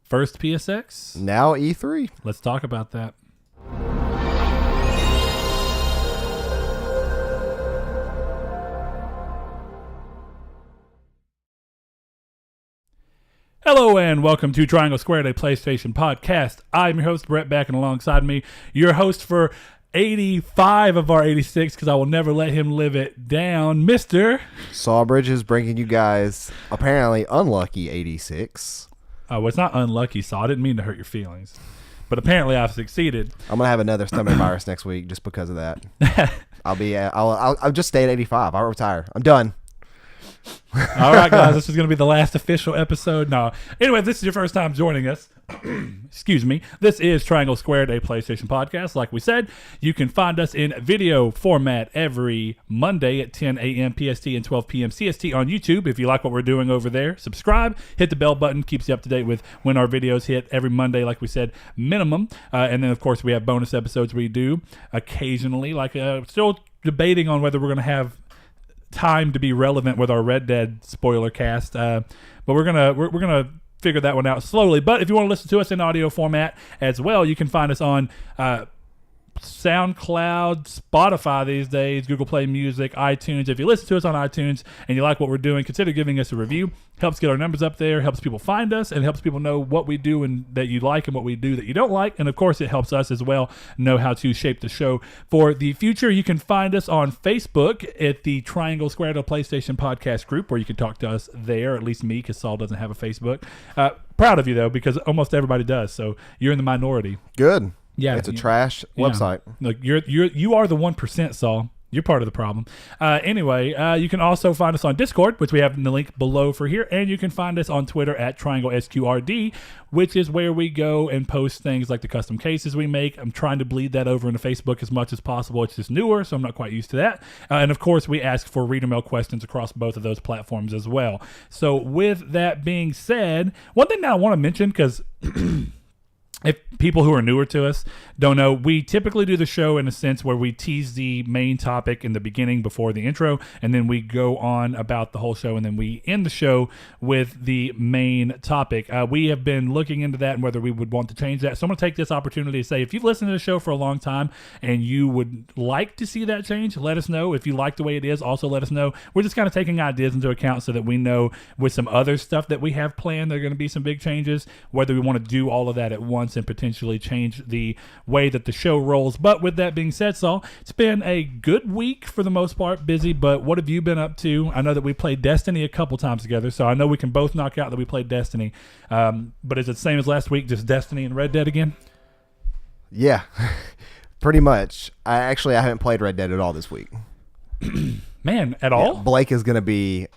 First PSX? Now E3? Let's talk about that. Hello and welcome to Triangle Squared, a PlayStation podcast. I'm your host, Brett, back and alongside me, your host for 85 of our 86, because I will never let him live it down, Mr. Sawbridge is bringing you guys apparently unlucky 86. Oh, it's not unlucky, Saw. I didn't mean to hurt your feelings. But apparently I've succeeded. I'm going to have another stomach virus next week just because of that. I'll just stay at 85. I'll retire. I'm done. All right, guys, this is going to be the last official episode. No. Anyway, if this is your first time joining us, excuse me, this is Triangle Squared, a PlayStation podcast. Like we said, you can find us in video format every Monday at 10 a.m. PST and 12 p.m. CST on YouTube. If you like what we're doing over there, subscribe, hit the bell button, keeps you up to date with when our videos hit every Monday, like we said, minimum. And then, of course, we have bonus episodes we do occasionally, like still debating on whether we're going to have time to be relevant with our Red Dead spoiler cast, but we're gonna figure that one out slowly. But if you want to listen to us in audio format as well, you can find us on SoundCloud, Spotify these days, Google Play Music, iTunes. If you listen to us on iTunes and you like what we're doing, consider giving us a review. Helps get our numbers up there, helps people find us, and helps people know what we do and that you like and what we do that you don't like. And of course, it helps us as well know how to shape the show for the future. You can find us on Facebook at the Triangle Squared PlayStation Podcast group, where you can talk to us there, at least me, because Saul doesn't have a Facebook. Proud of you, though, because almost everybody does, so you're in the minority. Good. Yeah, it's a trash website. Look, you are the 1%, Saul. You're part of the problem. Anyway, you can also find us on Discord, which we have in the link below for here, and you can find us on Twitter at TriangleSQRD, which is where we go and post things like the custom cases we make. I'm trying to bleed that over into Facebook as much as possible. It's just newer, so I'm not quite used to that. And of course, we ask for reader mail questions across both of those platforms as well. So with that being said, one thing that I want to mention, because if people who are newer to us don't know, we typically do the show in a sense where we tease the main topic in the beginning before the intro, and then we go on about the whole show, and then we end the show with the main topic. We have been looking into that and whether we would want to change that. So I'm going to take this opportunity to say, if you've listened to the show for a long time and you would like to see that change, let us know. If you like the way it is, also let us know. We're just kind of taking ideas into account so that we know with some other stuff that we have planned, there are going to be some big changes, whether we want to do all of that at once and potentially change the way that the show rolls. But with that being said, Saul, it's been a good week for the most part, busy, but what have you been up to? I know that we played Destiny a couple times together, so I know we can both knock out that we played Destiny. But is it the same as last week, just Destiny and Red Dead again? Yeah, pretty much. I haven't played Red Dead at all this week. Man, at all? Blake is going to be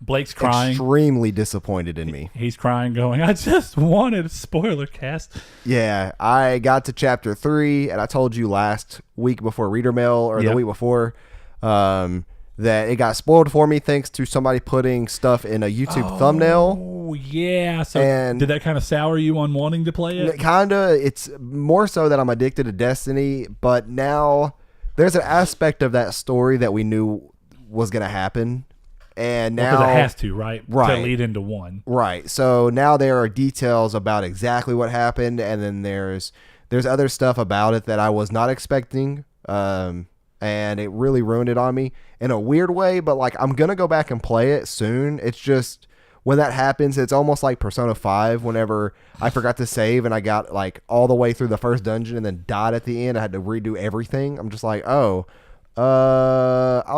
Blake's crying. Extremely disappointed in me. He's crying, going, I just wanted a spoiler cast. Yeah, I got to chapter 3, and I told you last week before reader mail, or the week before, that it got spoiled for me thanks to somebody putting stuff in a YouTube thumbnail. Oh, yeah. So and did that kind of sour you on wanting to play it? Kind of. It's more so that I'm addicted to Destiny, but now there's an aspect of that story that we knew was going to happen. And now, because it has to, right? Right. To lead into one. Right. So now there are details about exactly what happened, and then there's other stuff about it that I was not expecting, and it really ruined it on me in a weird way, but like I'm going to go back and play it soon. It's just when that happens, it's almost like Persona 5 whenever I forgot to save and I got like all the way through the first dungeon and then died at the end. I had to redo everything. I'm just like, I'll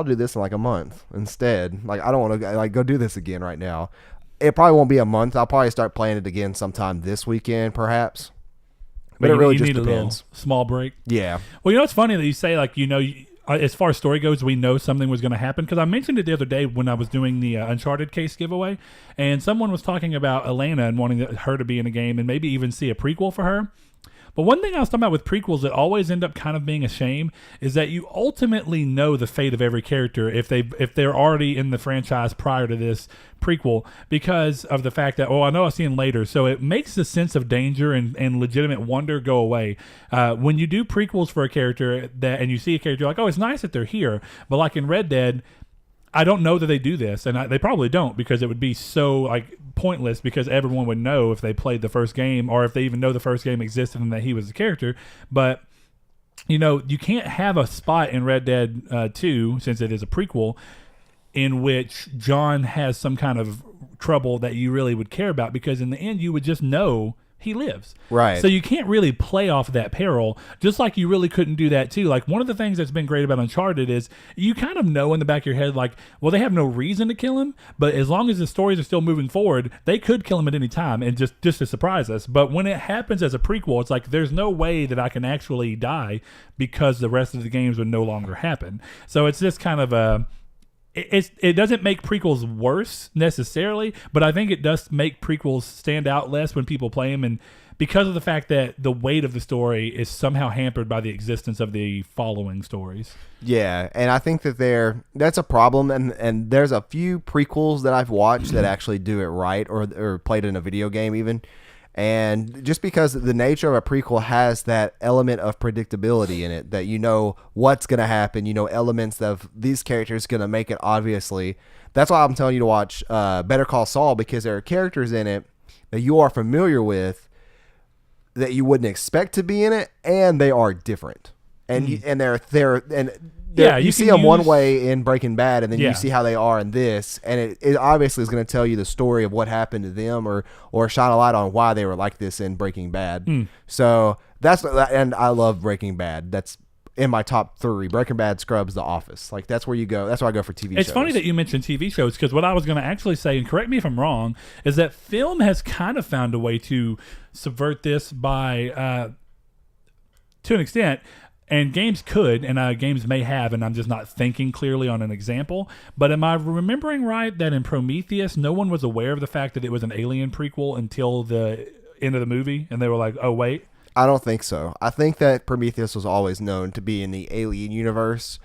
do this in like a month instead. Like, I don't want to like go do this again right now. It probably won't be a month. I'll probably start playing it again sometime this weekend, perhaps. But it really just depends. A little small break. Yeah. Well, you know, it's funny that you say, like, you know, as far as story goes, we know something was going to happen, because I mentioned it the other day when I was doing the Uncharted case giveaway, and someone was talking about Elena and wanting her to be in a game and maybe even see a prequel for her. But one thing I was talking about with prequels that always end up kind of being a shame is that you ultimately know the fate of every character if they're already in the franchise prior to this prequel, because of the fact that, I know I'll see him later. So it makes the sense of danger and legitimate wonder go away. When you do prequels for a character and you see a character, you're like, oh, it's nice that they're here. But like in Red Dead, I don't know that they do this, and they probably don't, because it would be so like pointless, because everyone would know if they played the first game, or if they even know the first game existed and that he was the character. But you know, you can't have a spot in Red Dead 2, since it is a prequel, in which John has some kind of trouble that you really would care about, because in the end you would just know he lives. Right. So you can't really play off that peril, just like you really couldn't do that too. Like, one of the things that's been great about Uncharted is you kind of know in the back of your head, like, well, they have no reason to kill him, but as long as the stories are still moving forward, they could kill him at any time and just to surprise us. But when it happens as a prequel, it's like there's no way that I can actually die, because the rest of the games would no longer happen. So it's just kind of a... It doesn't make prequels worse necessarily, but I think it does make prequels stand out less when people play them, and because of the fact that the weight of the story is somehow hampered by the existence of the following stories. Yeah, and I think that that's a problem, and there's a few prequels that I've watched that actually do it right, or played in a video game even. And just because the nature of a prequel has that element of predictability in it, that you know what's going to happen, you know elements of these characters going to make it obviously. That's why I'm telling you to watch Better Call Saul, because there are characters in it that you are familiar with that you wouldn't expect to be in it, and they are different. And you see them one way in Breaking Bad, and then you see how they are in this, and it obviously is going to tell you the story of what happened to them, or shine a light on why they were like this in Breaking Bad. So and I love Breaking Bad. That's in my top 3. Breaking Bad, Scrubs, The Office. Like, that's where you go. That's where I go for TV shows. It's funny that you mentioned TV shows, because what I was going to actually say, and correct me if I'm wrong, is that film has kind of found a way to subvert this by, to an extent. And games could, and games may have, and I'm just not thinking clearly on an example. But am I remembering right that in Prometheus, no one was aware of the fact that it was an Alien prequel until the end of the movie? And they were like, oh, wait. I don't think so. I think that Prometheus was always known to be in the Alien universe.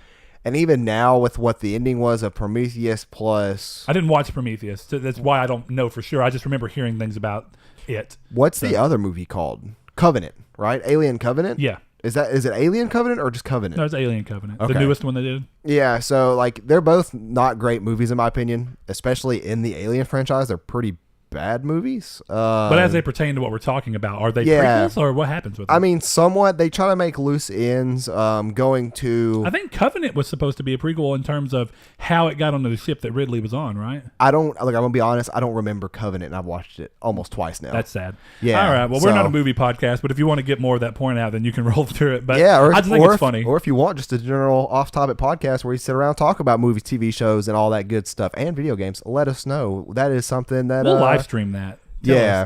And even now, with what the ending was of Prometheus plus... I didn't watch Prometheus. So that's why I don't know for sure. I just remember hearing things about it. What's the other movie called? Covenant, right? Alien Covenant? Yeah. Is it Alien Covenant or just Covenant? No, it's Alien Covenant. Okay. The newest one they did. Yeah, so like they're both not great movies in my opinion, especially in the Alien franchise. They're pretty bad movies. But as they pertain to what we're talking about, are they prequels, or what happens with them? I mean, somewhat. They try to make loose ends going to... I think Covenant was supposed to be a prequel in terms of how it got onto the ship that Ridley was on, right? I'm going to be honest, I don't remember Covenant, and I've watched it almost twice now. That's sad. Yeah. All right, well, we're not a movie podcast, but if you want to get more of that point out, then you can roll through it. But yeah, I just think it's funny. Or if you want just a general off-topic podcast where you sit around and talk about movies, TV shows, and all that good stuff, and video games, let us know. That is something that... We'll live stream that.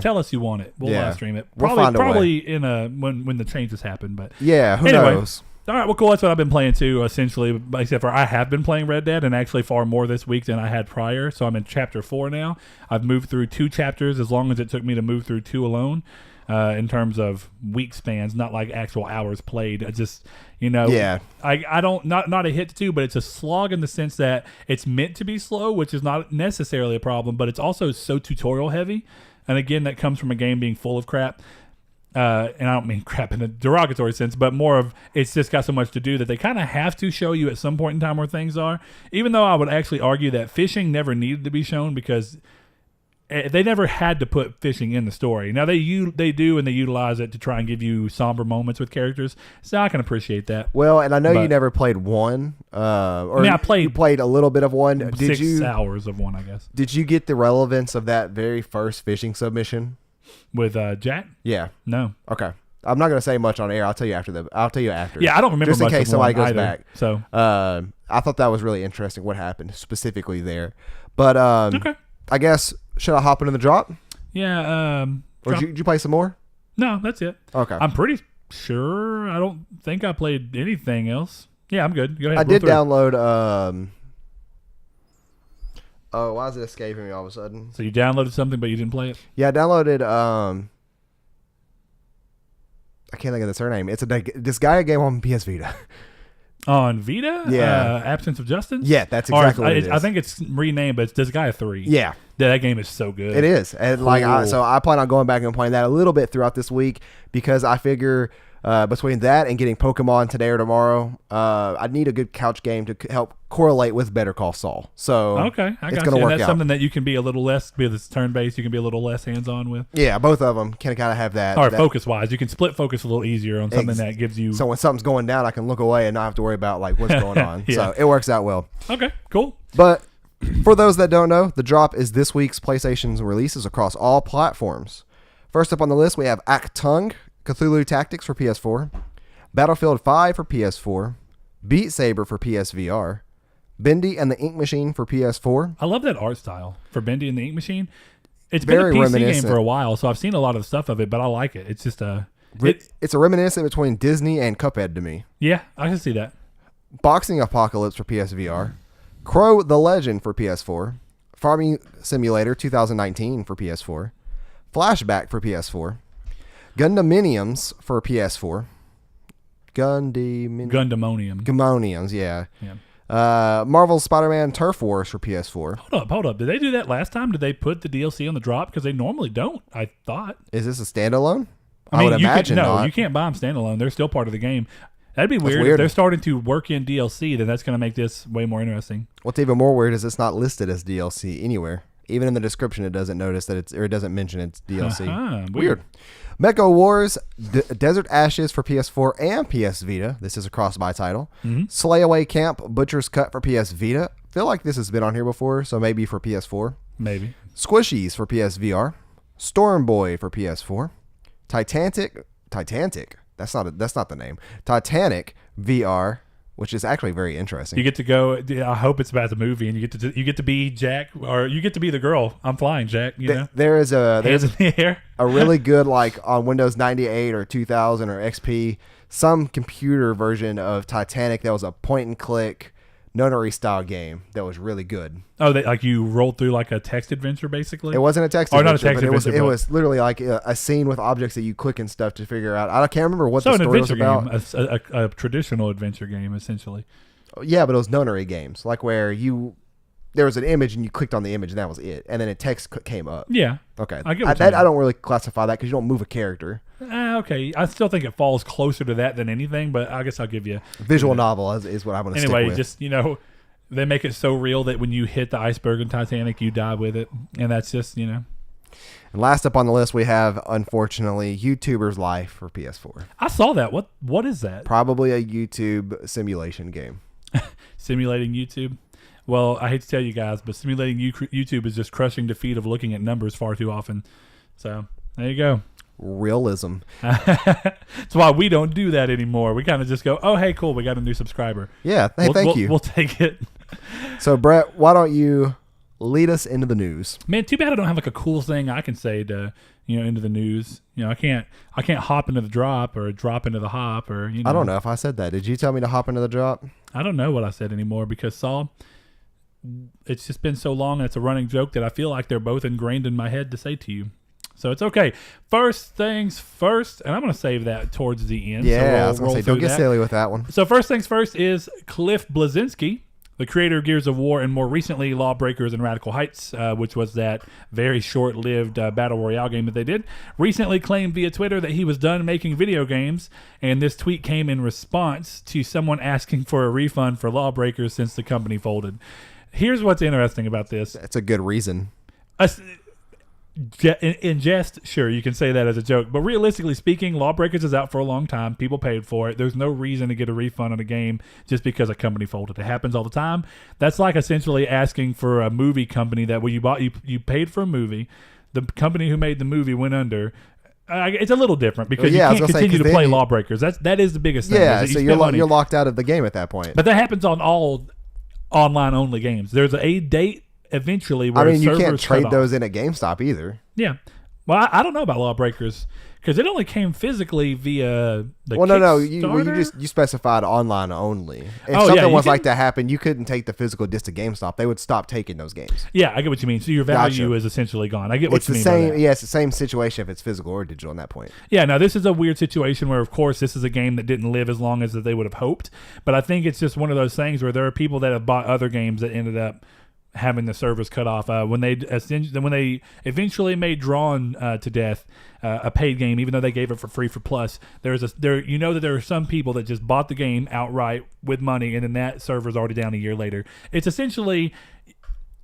Tell us you want it. We'll live stream it. Probably in when the changes happen. But yeah, who knows? All right, well, cool. That's what I've been playing too, essentially. Except for I have been playing Red Dead, and actually far more this week than I had prior. So I'm in chapter 4 now. I've moved through 2 chapters as long as it took me to move through 2 alone. In terms of week spans, not like actual hours played. I just, I don't, not a hit to 2, but it's a slog in the sense that it's meant to be slow, which is not necessarily a problem, but it's also so tutorial heavy. And again, that comes from a game being full of crap. And I don't mean crap in a derogatory sense, but more of it's just got so much to do that they kind of have to show you at some point in time where things are. Even though I would actually argue that fishing never needed to be shown, because they never had to put fishing in the story. Now they do, and they utilize it to try and give you somber moments with characters. So I can appreciate that. Well, and I know you never played 1. You played a little bit of 1. Did 6 hours of 1, I guess. Did you get the relevance of that very first fishing submission with Jack? Yeah. No. Okay. I'm not going to say much on air. I'll tell you after. Yeah, I don't remember just in much case somebody goes back. So I thought that was really interesting what happened specifically there. But okay. I guess, should I hop into the drop? Yeah. Or did you play some more? No, that's it. Okay. I'm pretty sure. I don't think I played anything else. Yeah, I'm good. Go ahead. I did download. Oh, why is it escaping me all of a sudden? So you downloaded something, but you didn't play it? Yeah, I downloaded. I can't think of the surname. It's a Disgaea game on PS Vita. On Vita? Yeah. Absence of Justice? Yeah, that's exactly what it is. I think it's renamed, but it's Disgaea 3. Yeah. That game is so good. It is. And cool. I plan on going back and playing that a little bit throughout this week, because I figure between that and getting Pokemon today or tomorrow, I need a good couch game to help correlate with Better Call Saul. So okay, I it's got going you. to work And that's out. something that you can be a little less, because it's turn-based, you can be a little less hands-on with. Yeah, both of them can kind of have that. Or that focus-wise, you can split focus a little easier on something that gives you... So when something's going down, I can look away and not have to worry about like what's going on. Yeah. So it works out well. Okay, cool. But for those that don't know, the drop is this week's PlayStation's releases across all platforms. First up on the list, we have Actung, Cthulhu Tactics for PS4, Battlefield 5 for PS4, Beat Saber for PSVR, Bendy and the Ink Machine for PS4. I love that art style for Bendy and the Ink Machine. It's Very been a PC game reminiscent. for a while, so I've seen a lot of the stuff of it, but I like it. It's just It's a reminiscent between Disney and Cuphead to me. yeah, I can see that. Boxing Apocalypse for PSVR, Crow the Legend for PS4, Farming Simulator 2019 for PS4, Flashback for PS4, Gundaminiums for PS4, Gundamonium. yeah. Yeah. Marvel's Spider-Man Turf Wars for PS4. Hold up. Did they do that last time? Did they put the DLC on the drop? Because they normally don't, I thought. Is this a standalone? I mean, would imagine not. you can't buy them standalone. They're still part of the game. That'd be weird. weird. If they're starting to work in DLC, then that's going to make this way more interesting. What's even more weird is it's not listed as DLC anywhere. Even in the description, it doesn't notice that it doesn't mention it's DLC. Weird. Mecha Wars Desert Ashes for PS4 and PS Vita. This is a cross-buy title. Mm-hmm. Slay Away Camp Butcher's Cut for PS Vita. Feel like this has been on here before, so maybe for PS4. Maybe. Squishies for PSVR. Storm Boy for PS4. Titanic. That's not the name. Titanic VR, which is actually very interesting. You get to go. I hope it's about the movie, and you get to be Jack, or you get to be the girl. I'm flying, Jack. You know, There's hands in the air. a really good, like on Windows 98 or 2000 or XP, some computer version of Titanic that was a point and click notary style game that was really good. Oh, like you rolled through like a text adventure, basically. It wasn't a text Or adventure, not a text but adventure, it but- was literally like a scene with objects that you click and stuff to figure out. I can't remember what So the an story was adventure about. game, a traditional adventure game, essentially. Yeah, but it was notary games, like where there was an image and you clicked on the image and that was it, and then a text came up. Yeah. Okay, I get what you mean. I don't really classify that because you don't move a character. Okay. I still think it falls closer to that than anything, but I guess I'll give you Visual novel is what I'm going to stick anyway. with. Just they make it so real that when you hit the iceberg in Titanic, you die with it, and that's just And last up on the list, we have, unfortunately, YouTuber's Life for PS4. I saw that. What is that? Probably a YouTube simulation game. Simulating YouTube. Well, I hate to tell you guys, but simulating YouTube is just crushing defeat of looking at numbers far too often. So there you go. Realism. That's why we don't do that anymore. We kind of just go, oh, hey, cool, we got a new subscriber. Yeah, hey, thank you. We'll take it. So, Brett, why don't you lead us into the news? Man, too bad I don't have like a cool thing I can say to into the news. I can't hop into the drop or drop into the hop or I don't know if I said that. Did you tell me to hop into the drop? I don't know what I said anymore because Saul, it's just been so long and it's a running joke that I feel like they're both ingrained in my head to say to you. So it's okay. First things first, and I'm going to save that towards the end. Yeah, so I was going to say, don't get silly with that one. So first things first is Cliff Bleszinski, the creator of Gears of War and more recently Lawbreakers and Radical Heights, which was that very short-lived battle royale game that they did, recently claimed via Twitter that he was done making video games, and this tweet came in response to someone asking for a refund for Lawbreakers since the company folded. Here's what's interesting about this. That's a good reason. In jest, sure, you can say that as a joke, but realistically speaking, Lawbreakers is out for a long time. People paid for it. There's no reason to get a refund on a game just because a company folded. It happens all the time. That's like essentially asking for a movie company that you paid for a movie, the company who made the movie went under. It's a little different because you can't continue to play Lawbreakers. That is the biggest thing. Yeah, so you're locked out of the game at that point. But that happens on all online only games. There's a date eventually where you can't trade those in at GameStop either. Yeah. Well, I don't know about Lawbreakers because it only came physically via the Kickstarter. You specified online only. If something was like that happened, you couldn't take the physical disc to GameStop. They would stop taking those games. Yeah, I get what you mean. So your value is essentially gone. I get what you mean by that. Yeah, it's the same situation if it's physical or digital at that point. Yeah, now this is a weird situation where, of course, this is a game that didn't live as long as they would have hoped. But I think it's just one of those things where there are people that have bought other games that ended up having the servers cut off. When they eventually made Drawn to Death a paid game, even though they gave it for free for Plus, there are some people that just bought the game outright with money, and then that server's already down a year later. It's essentially,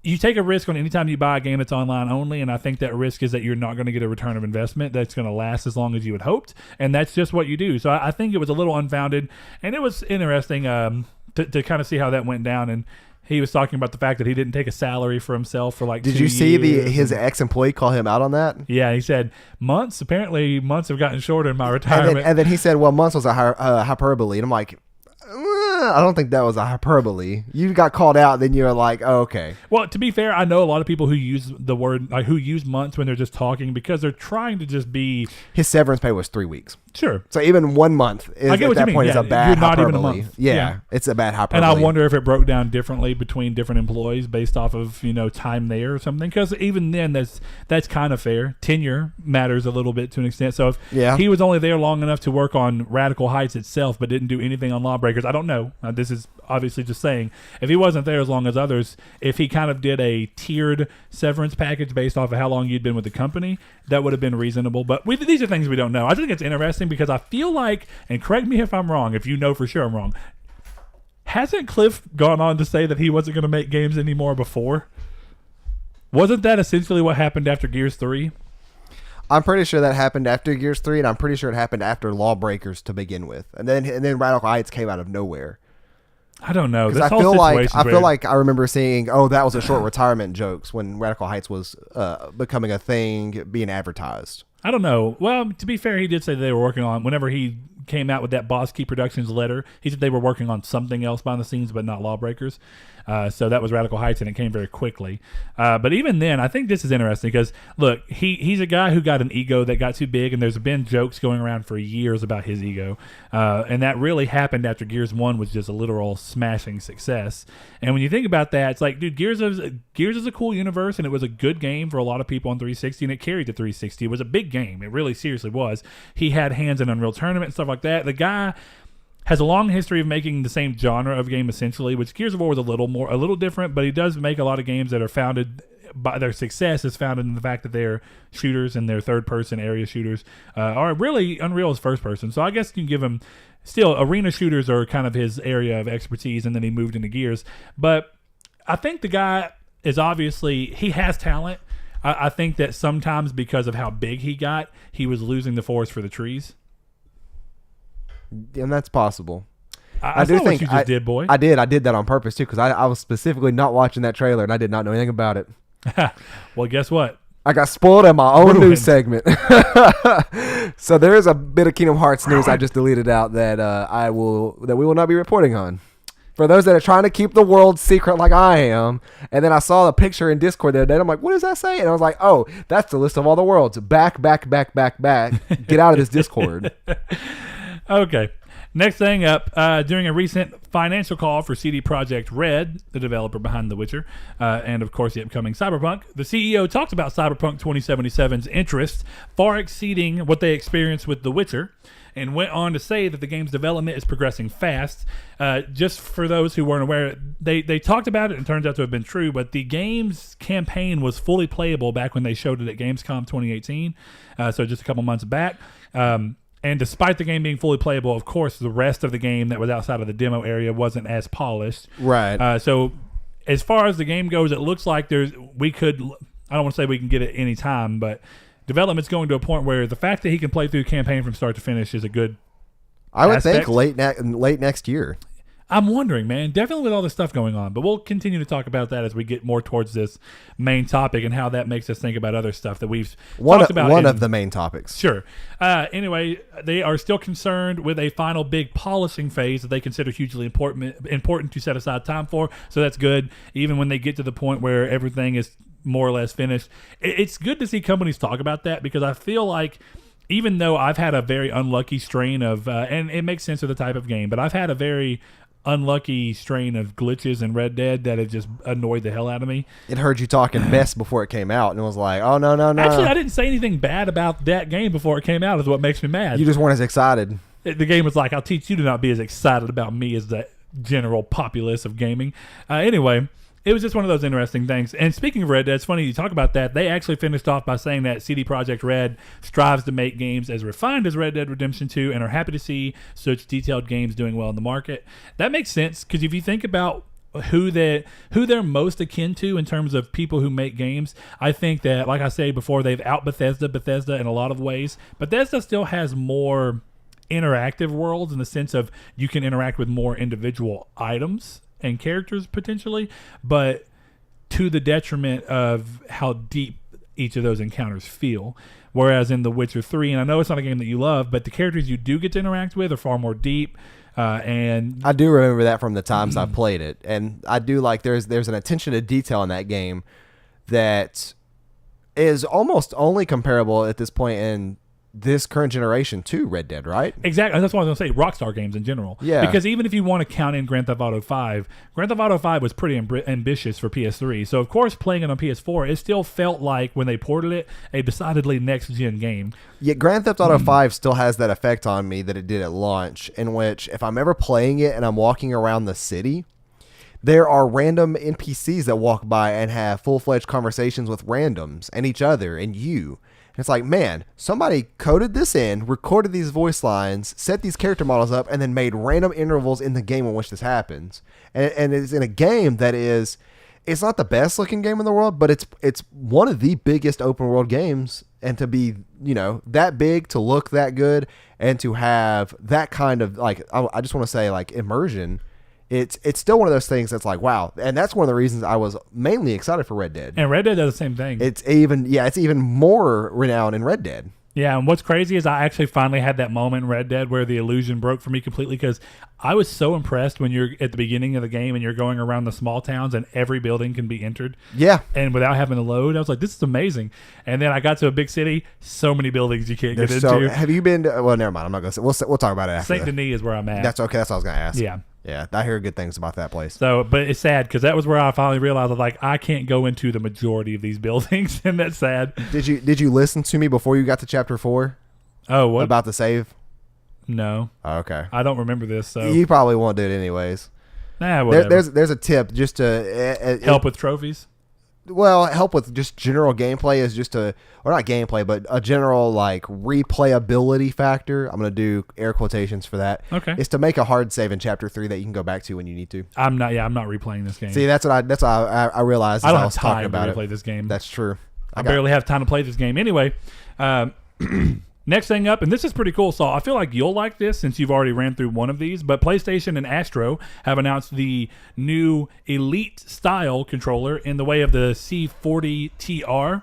you take a risk on any time you buy a game that's online only, and I think that risk is that you're not going to get a return of investment that's going to last as long as you had hoped, and that's just what you do. So I think it was a little unfounded, and it was interesting to kind of see how that went down. And he was talking about the fact that he didn't take a salary for himself for like 2 years. Did you see his ex-employee call him out on that? Yeah, he said months have gotten shorter in my retirement. And then he said, well, months was a hyperbole. And I'm like, I don't think that was a hyperbole. You got called out, then you're like, oh, okay. Well, to be fair, I know a lot of people who use the word, like who use months when they're just talking because they're trying to just be. His severance pay was 3 weeks. Sure. So even 1 month is, I get what at that you point mean. is a bad You're not hyperbole. even a month. Yeah, it's a bad hyperbole. And I wonder if it broke down differently between different employees based off of time there or something. Because even then, that's kind of fair. Tenure matters a little bit to an extent. So if he was only there long enough to work on Radical Heights itself, but didn't do anything on Lawbreakers, I don't know. This is obviously just saying. If he wasn't there as long as others, if he kind of did a tiered severance package based off of how long you'd been with the company, that would have been reasonable. But these are things we don't know. I think it's interesting because I feel like, and correct me if I'm wrong, if you know for sure I'm wrong, hasn't Cliff gone on to say that he wasn't going to make games anymore before? Wasn't that essentially what happened after Gears 3? I'm pretty sure that happened after Gears 3, and I'm pretty sure it happened after Lawbreakers to begin with. And then Radical Heights came out of nowhere. I don't know. I feel like I remember seeing, that was a short retirement jokes when Radical Heights was becoming a thing, being advertised. I don't know. Well, to be fair, he did say that they were working on, whenever he came out with that Boss Key Productions letter, he said they were working on something else behind the scenes, but not Lawbreakers. So that was Radical Heights, and it came very quickly. But even then, I think this is interesting because, look, he's a guy who got an ego that got too big, and there's been jokes going around for years about his ego. And that really happened after Gears 1 was just a literal smashing success. And when you think about that, it's like, dude, Gears is a cool universe, and it was a good game for a lot of people on 360, and it carried the 360. It was a big game. It really seriously was. He had hands in Unreal Tournament and stuff like that. The guy has a long history of making the same genre of game essentially, which Gears of War was a little different, but he does make a lot of games that are founded by their success is founded in the fact that they're shooters and they're third-person area shooters, are really Unreal is first-person. So I guess you can give him still arena shooters are kind of his area of expertise, and then he moved into Gears. But I think the guy is obviously he has talent. I think that sometimes because of how big he got, he was losing the forest for the trees. And that's possible. I do think you just did, boy. I did that on purpose too, because I was specifically not watching that trailer and I did not know anything about it. Well, guess what? I got spoiled in my own news segment. So there is a bit of Kingdom Hearts news I just deleted out that we will not be reporting on. For those that are trying to keep the world secret like I am, and then I saw the picture in Discord the other day, and I'm like, what does that say? And I was like, oh, that's the list of all the worlds. Back. Get out of this Discord. Okay. Next thing up, during a recent financial call for CD Projekt Red, the developer behind The Witcher, and of course the upcoming Cyberpunk, the CEO talked about Cyberpunk 2077's interest far exceeding what they experienced with The Witcher, and went on to say that the game's development is progressing fast. Just for those who weren't aware, they talked about it and it turns out to have been true, but the game's campaign was fully playable back when they showed it at Gamescom 2018, so just a couple months back. And despite the game being fully playable, of course, the rest of the game that was outside of the demo area wasn't as polished. Right. So as far as the game goes, it looks like I don't want to say we can get it any time, but development's going to a point where the fact that he can play through the campaign from start to finish is a good I would aspect. think late next year. I'm wondering, man, definitely with all this stuff going on, but we'll continue to talk about that as we get more towards this main topic and how that makes us think about other stuff that we've talked about. One of the main topics. Sure. Anyway, they are still concerned with a final big polishing phase that they consider hugely important to set aside time for, so that's good. Even when they get to the point where everything is more or less finished, it's good to see companies talk about that, because I feel like even though I've had a very unlucky strain of, and it makes sense of the type of game, but I've had a very unlucky strain of glitches in Red Dead that have just annoyed the hell out of me. It heard you talking best before it came out, and it was like, oh, no. Actually, I didn't say anything bad about that game before it came out, is what makes me mad. You just weren't as excited. The game was like, I'll teach you to not be as excited about me as the general populace of gaming. Anyway, it was just one of those interesting things. And speaking of Red Dead, it's funny you talk about that. They actually finished off by saying that CD Projekt Red strives to make games as refined as Red Dead Redemption 2 and are happy to see such detailed games doing well in the market. That makes sense, because if you think about who they're most akin to in terms of people who make games, I think that, like I said before, they've out Bethesda in a lot of ways. Bethesda still has more interactive worlds in the sense of you can interact with more individual items and characters potentially, but to the detriment of how deep each of those encounters feel. Whereas in The Witcher 3, and I know it's not a game that you love, but the characters you do get to interact with are far more deep. And I do remember that from the times I played it, and I do like there's an attention to detail in that game that is almost only comparable at this point in this current generation to Red Dead, right? Exactly. That's what I was going to say. Rockstar games in general. Yeah. Because even if you want to count in Grand Theft Auto 5, Grand Theft Auto 5 was pretty ambitious for PS3. So, of course, playing it on PS4, it still felt like, when they ported it, a decidedly next-gen game. Yet Grand Theft Auto 5 still has that effect on me that it did at launch, in which if I'm ever playing it and I'm walking around the city, there are random NPCs that walk by and have full-fledged conversations with randoms and each other and you. It's like, man, somebody coded this in, recorded these voice lines, set these character models up, and then made random intervals in the game in which this happens. And it's in a game that is, it's not the best looking game in the world, but it's one of the biggest open world games. And to be, that big, to look that good, and to have that kind of, like, I just want to say, like, immersion. It's still one of those things that's like, wow. And that's one of the reasons I was mainly excited for Red Dead. And Red Dead does the same thing. It's even more renowned in Red Dead. Yeah, and what's crazy is I actually finally had that moment in Red Dead where the illusion broke for me completely, because I was so impressed when you're at the beginning of the game and you're going around the small towns and every building can be entered. Yeah. And without having to load, I was like, this is amazing. And then I got to a big city, so many buildings you can't get into. Have you been to, well, never mind. I'm not going to say, we'll talk about it after. St. Denis is where I'm at. That's okay. That's what I was going to ask. Yeah. Yeah, I hear good things about that place. So, but it's sad because that was where I finally realized I can't go into the majority of these buildings, and that's sad. Did you listen to me before you got to chapter 4? Oh, what about the save? No. Oh, okay. I don't remember this, so you probably won't do it anyways. Nah, whatever. There's a tip just to help with trophies. Well, help with just general gameplay is just or not gameplay, but a general like replayability factor. I'm gonna do air quotations for that. Okay. Is to make a hard save in chapter 3 that you can go back to when you need to. I'm not replaying this game. See, that's what I realized. I don't I have was time talking to replay this game. That's true. I barely have time to play this game anyway. Next thing up, and this is pretty cool, Saul. I feel like you'll like this since you've already ran through one of these, but PlayStation and Astro have announced the new Elite style controller in the way of the C40TR.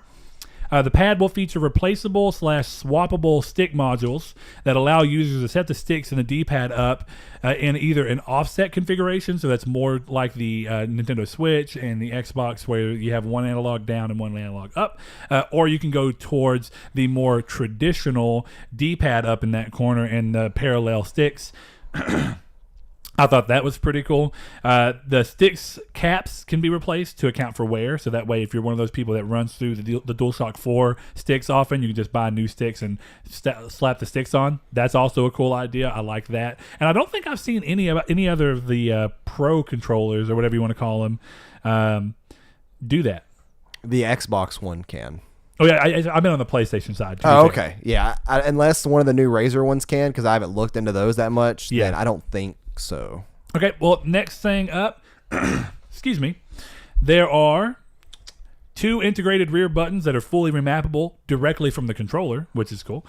The pad will feature replaceable / swappable stick modules that allow users to set the sticks and the D-pad up in either an offset configuration, so that's more like the Nintendo Switch and the Xbox, where you have one analog down and one analog up, or you can go towards the more traditional D-pad up in that corner and the parallel sticks. I thought that was pretty cool. The sticks caps can be replaced to account for wear, so that way if you're one of those people that runs through the DualShock 4 sticks often, you can just buy new sticks and slap the sticks on. That's also a cool idea. I like that. And I don't think I've seen any other of the Pro controllers, or whatever you want to call them, do that. The Xbox one can. Oh, yeah, I've been on the PlayStation side. Oh, okay. Yeah, unless one of the new Razer ones can, because I haven't looked into those that much, then I don't think so. Okay, well, next thing up, excuse me, there are 2 integrated rear buttons that are fully remappable directly from the controller, which is cool.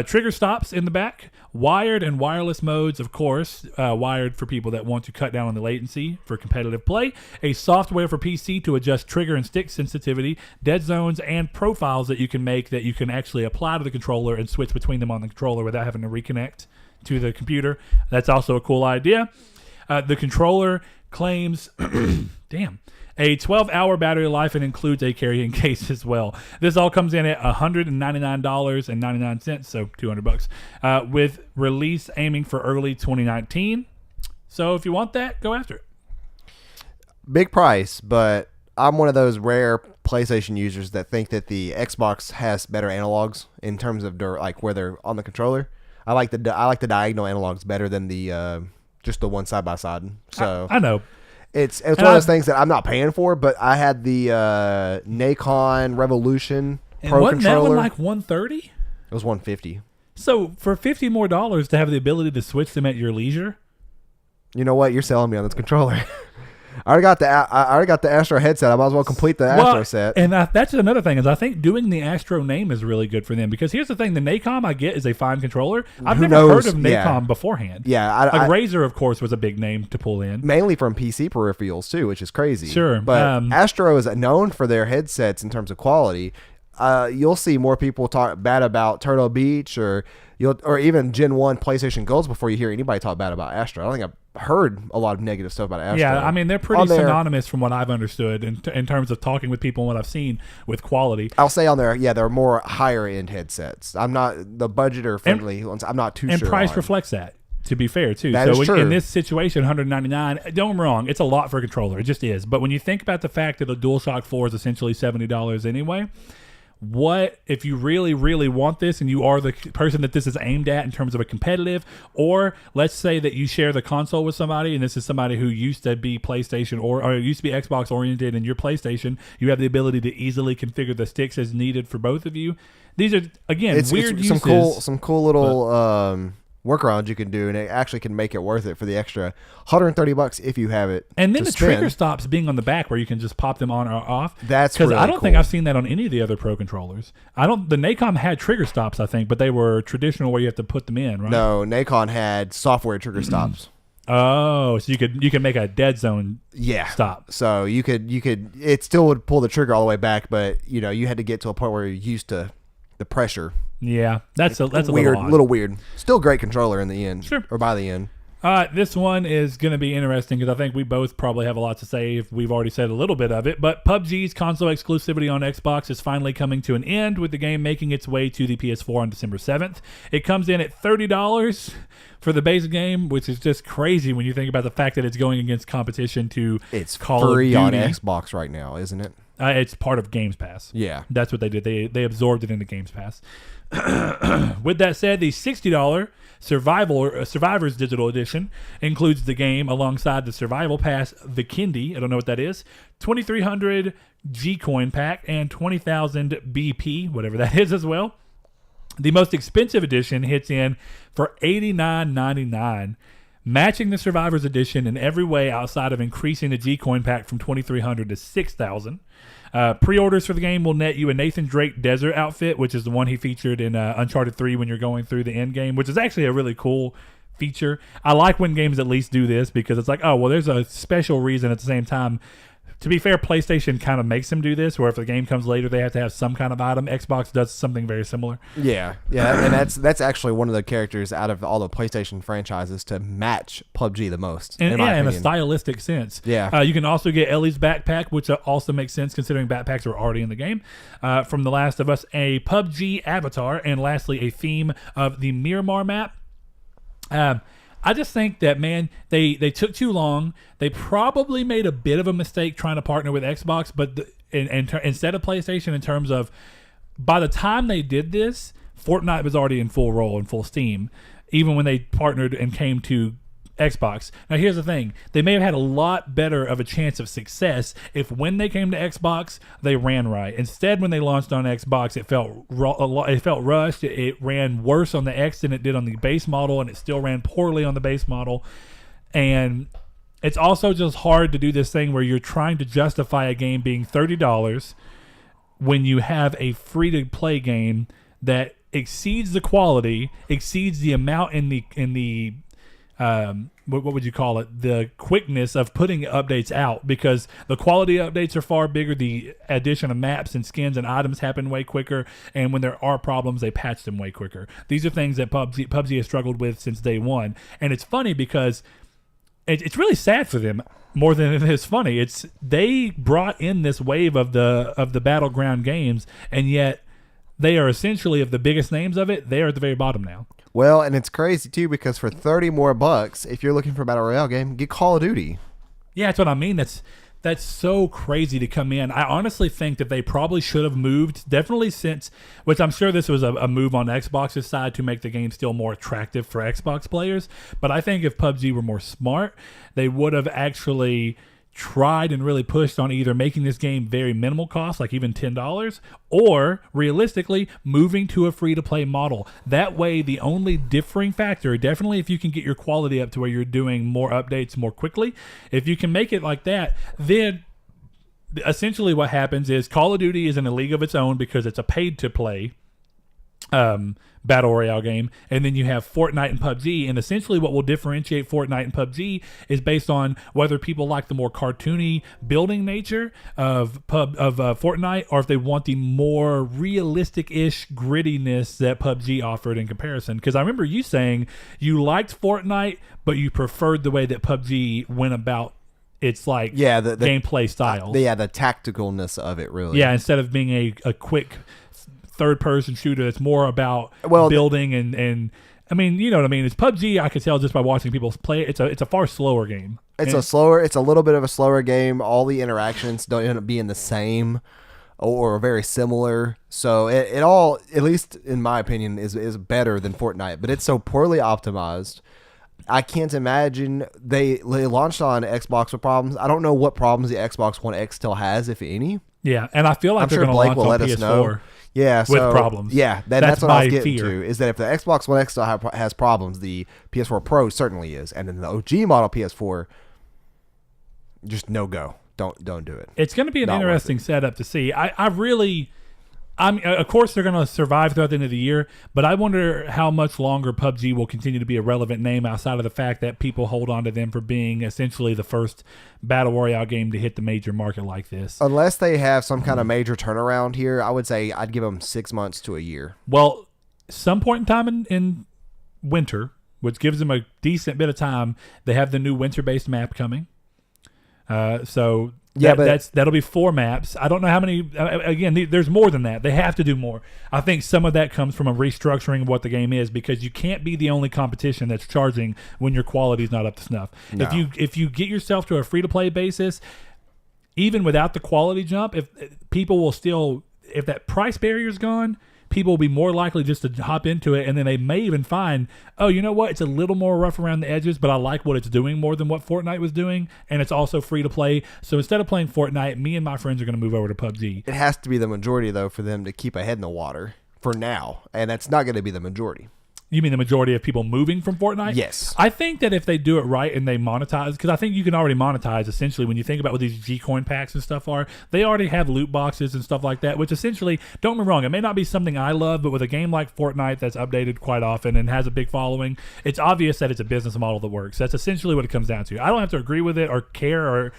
Trigger stops in the back, wired and wireless modes, of course, wired for people that want to cut down on the latency for competitive play, a software for PC to adjust trigger and stick sensitivity, dead zones, and profiles that you can make that you can actually apply to the controller and switch between them on the controller without having to reconnect to the computer. That's also a cool idea. The controller claims a 12-hour battery life and includes a carrying case as well. This all comes in at $199.99, so $200, with release aiming for early 2019. So if you want that, go after it. Big price, but I'm one of those rare PlayStation users that think that the Xbox has better analogs in terms of like where they're on the controller. I like the diagonal analogs better than the just the one side by side. So I know. It's one of those things that I'm not paying for, but I had the Nacon Revolution Pro wasn't controller. that one like $130? It was $150. So for $50 more to have the ability to switch them at your leisure. You know what? You're selling me on this controller. I already got the Astro headset. I might as well complete the Astro set. And that's another thing is I think doing the Astro name is really good for them because here's the thing: the Nacom I get is a fine controller. I've never heard of Nacom beforehand. Yeah, Razer, of course, was a big name to pull in, mainly from PC peripherals too, which is crazy. Sure, but Astro is known for their headsets in terms of quality. You'll see more people talk bad about Turtle Beach or even Gen 1 PlayStation Golds before you hear anybody talk bad about Astro. I don't think I've heard a lot of negative stuff about Astro. Yeah, I mean, they're pretty synonymous from what I've understood in terms of talking with people and what I've seen with quality. I'll say on there, they're more higher end headsets. I'm not the budgeter friendly ones. I'm not too sure. And price reflects that. To be fair, too. That is true. In this situation, $199, don't get me wrong, it's a lot for a controller. It just is. But when you think about the fact that the DualShock 4 is essentially $70 anyway, what if you really, really want this and you are the person that this is aimed at in terms of a competitive, or let's say that you share the console with somebody and this is somebody who used to be PlayStation or used to be Xbox oriented and you're PlayStation, you have the ability to easily configure the sticks as needed for both of you. These are, again, weird uses. Some cool little workarounds you can do, and it actually can make it worth it for the extra $130 if you have it. And then the trigger stops being on the back where you can just pop them on or off. That's really because I don't think I've seen that on any of the other Pro controllers. The Nacom had trigger stops, I think, but they were traditional where you have to put them in, right? No, Nacon had software trigger stops. Oh, so you could make a dead zone stop. So you could it still would pull the trigger all the way back, but you had to get to a point where you're used to the pressure. Yeah, that's a weird, little weird. Still great controller in the end, sure. Or by the end. This one is going to be interesting because I think we both probably have a lot to say if we've already said a little bit of it. But PUBG's console exclusivity on Xbox is finally coming to an end with the game making its way to the PS4 on December 7th. It comes in at $30 for the base game, which is just crazy when you think about the fact that it's going against competition to Call of Duty. It's free on Xbox right now, isn't it? It's part of Games Pass. Yeah. That's what they did. They absorbed it into Games Pass. With that said, the $60 Survivors Digital Edition includes the game alongside the Survival Pass Vikendi, I don't know what that is, 2,300 G-Coin pack, and 20,000 BP, whatever that is as well. The most expensive edition hits in for $89.99, matching the Survivors Edition in every way outside of increasing the G-Coin pack from 2,300 to 6,000. Pre-orders for the game will net you a Nathan Drake desert outfit, which is the one he featured in Uncharted 3 when you're going through the end game, which is actually a really cool feature. I like when games at least do this because it's like, oh, well, there's a special reason at the same time. To be fair, PlayStation kind of makes them do this, where if the game comes later, they have to have some kind of item. Xbox does something very similar. Yeah, and that's actually one of the characters out of all the PlayStation franchises to match PUBG the most. In a stylistic sense. Yeah. You can also get Ellie's backpack, which also makes sense considering backpacks are already in the game. From The Last of Us, a PUBG avatar, and lastly, a theme of the Miramar map. I just think that, man, they took too long. They probably made a bit of a mistake trying to partner with Xbox, but instead of PlayStation, in terms of by the time they did this, Fortnite was already in full roll and full steam, even when they partnered and came to Xbox. Now, here's the thing. They may have had a lot better of a chance of success if when they came to Xbox, they ran right. Instead, when they launched on Xbox, it felt rushed. It ran worse on the X than it did on the base model, and it still ran poorly on the base model. And it's also just hard to do this thing where you're trying to justify a game being $30 when you have a free-to-play game that exceeds the quality, exceeds the amount in the what would you call it? The quickness of putting updates out, because the quality updates are far bigger. The addition of maps and skins and items happen way quicker, and when there are problems, they patch them way quicker. These are things that PUBG has struggled with since day one, and it's funny because it's really sad for them more than it is funny. They brought in this wave of the battleground games, and yet they are essentially, of the biggest names of it, they are at the very bottom now. Well, and it's crazy too because for $30 more, if you're looking for a battle royale game, get Call of Duty. Yeah, that's what I mean. That's so crazy to come in. I honestly think that they probably should have moved, definitely since, which I'm sure this was a move on Xbox's side to make the game still more attractive for Xbox players. But I think if PUBG were more smart, they would have actually tried and really pushed on either making this game very minimal cost, like even $10, or realistically moving to a free-to-play model. That way, the only differing factor, definitely if you can get your quality up to where you're doing more updates more quickly, if you can make it like that, then essentially what happens is Call of Duty is in a league of its own because it's a paid-to-play battle royale game, and then you have Fortnite and PUBG, and essentially what will differentiate Fortnite and PUBG is based on whether people like the more cartoony building nature of Fortnite, or if they want the more realistic-ish grittiness that PUBG offered in comparison. Because I remember you saying you liked Fortnite, but you preferred the way that PUBG went about its like the gameplay style. The tacticalness of it, really. Yeah, instead of being a quick third-person shooter that's more about building and I mean, you know what I mean. It's PUBG. I could tell just by watching people play it. It's a far slower game. It's a little bit of a slower game. All the interactions don't end up being the same or very similar. So it all, at least in my opinion, is better than Fortnite. But it's so poorly optimized. I can't imagine they launched on Xbox with problems. I don't know what problems the Xbox One X still has, if any. Yeah, and I feel like they're going to launch on PS4. Yeah, with problems. Yeah, that's what I was getting to. Is that if the Xbox One X still has problems, the PS4 Pro certainly is, and then the OG model PS4, just no go. Don't do it. It's going to be an interesting setup to see. Of course, they're going to survive throughout the end of the year, but I wonder how much longer PUBG will continue to be a relevant name outside of the fact that people hold on to them for being essentially the first battle royale game to hit the major market like this. Unless they have some kind of major turnaround here, I would say I'd give them 6 months to a year. Well, some point in time in winter, which gives them a decent bit of time, they have the new winter-based map coming. That'll be 4 maps. I don't know how many. Again, there's more than that. They have to do more. I think some of that comes from a restructuring of what the game is, because you can't be the only competition that's charging when your quality is not up to snuff. No. If you get yourself to a free to play basis, even without the quality jump, if that price barrier is gone, people will be more likely just to hop into it, and then they may even find, oh, you know what? It's a little more rough around the edges, but I like what it's doing more than what Fortnite was doing, and it's also free to play. So instead of playing Fortnite, me and my friends are going to move over to PUBG. It has to be the majority, though, for them to keep a head in the water for now, and that's not going to be the majority. You mean the majority of people moving from Fortnite? Yes. I think that if they do it right and they monetize, because I think you can already monetize essentially when you think about what these G-Coin packs and stuff are, they already have loot boxes and stuff like that, which essentially, don't get me wrong, it may not be something I love, but with a game like Fortnite that's updated quite often and has a big following, it's obvious that it's a business model that works. That's essentially what it comes down to. I don't have to agree with it or care or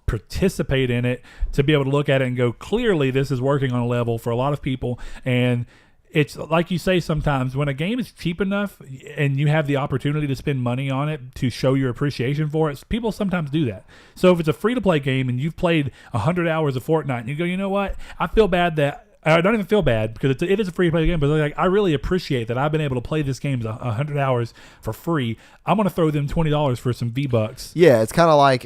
participate in it to be able to look at it and go, clearly this is working on a level for a lot of people. And it's like you say, sometimes when a game is cheap enough and you have the opportunity to spend money on it to show your appreciation for it, people sometimes do that. So if it's a free-to-play game and you've played 100 hours of Fortnite and you go, you know what, I feel bad that I don't even feel bad because it is a free-to-play game, but like, I really appreciate that I've been able to play this game 100 hours for free. I'm going to throw them $20 for some V-Bucks. Yeah, it's kind of like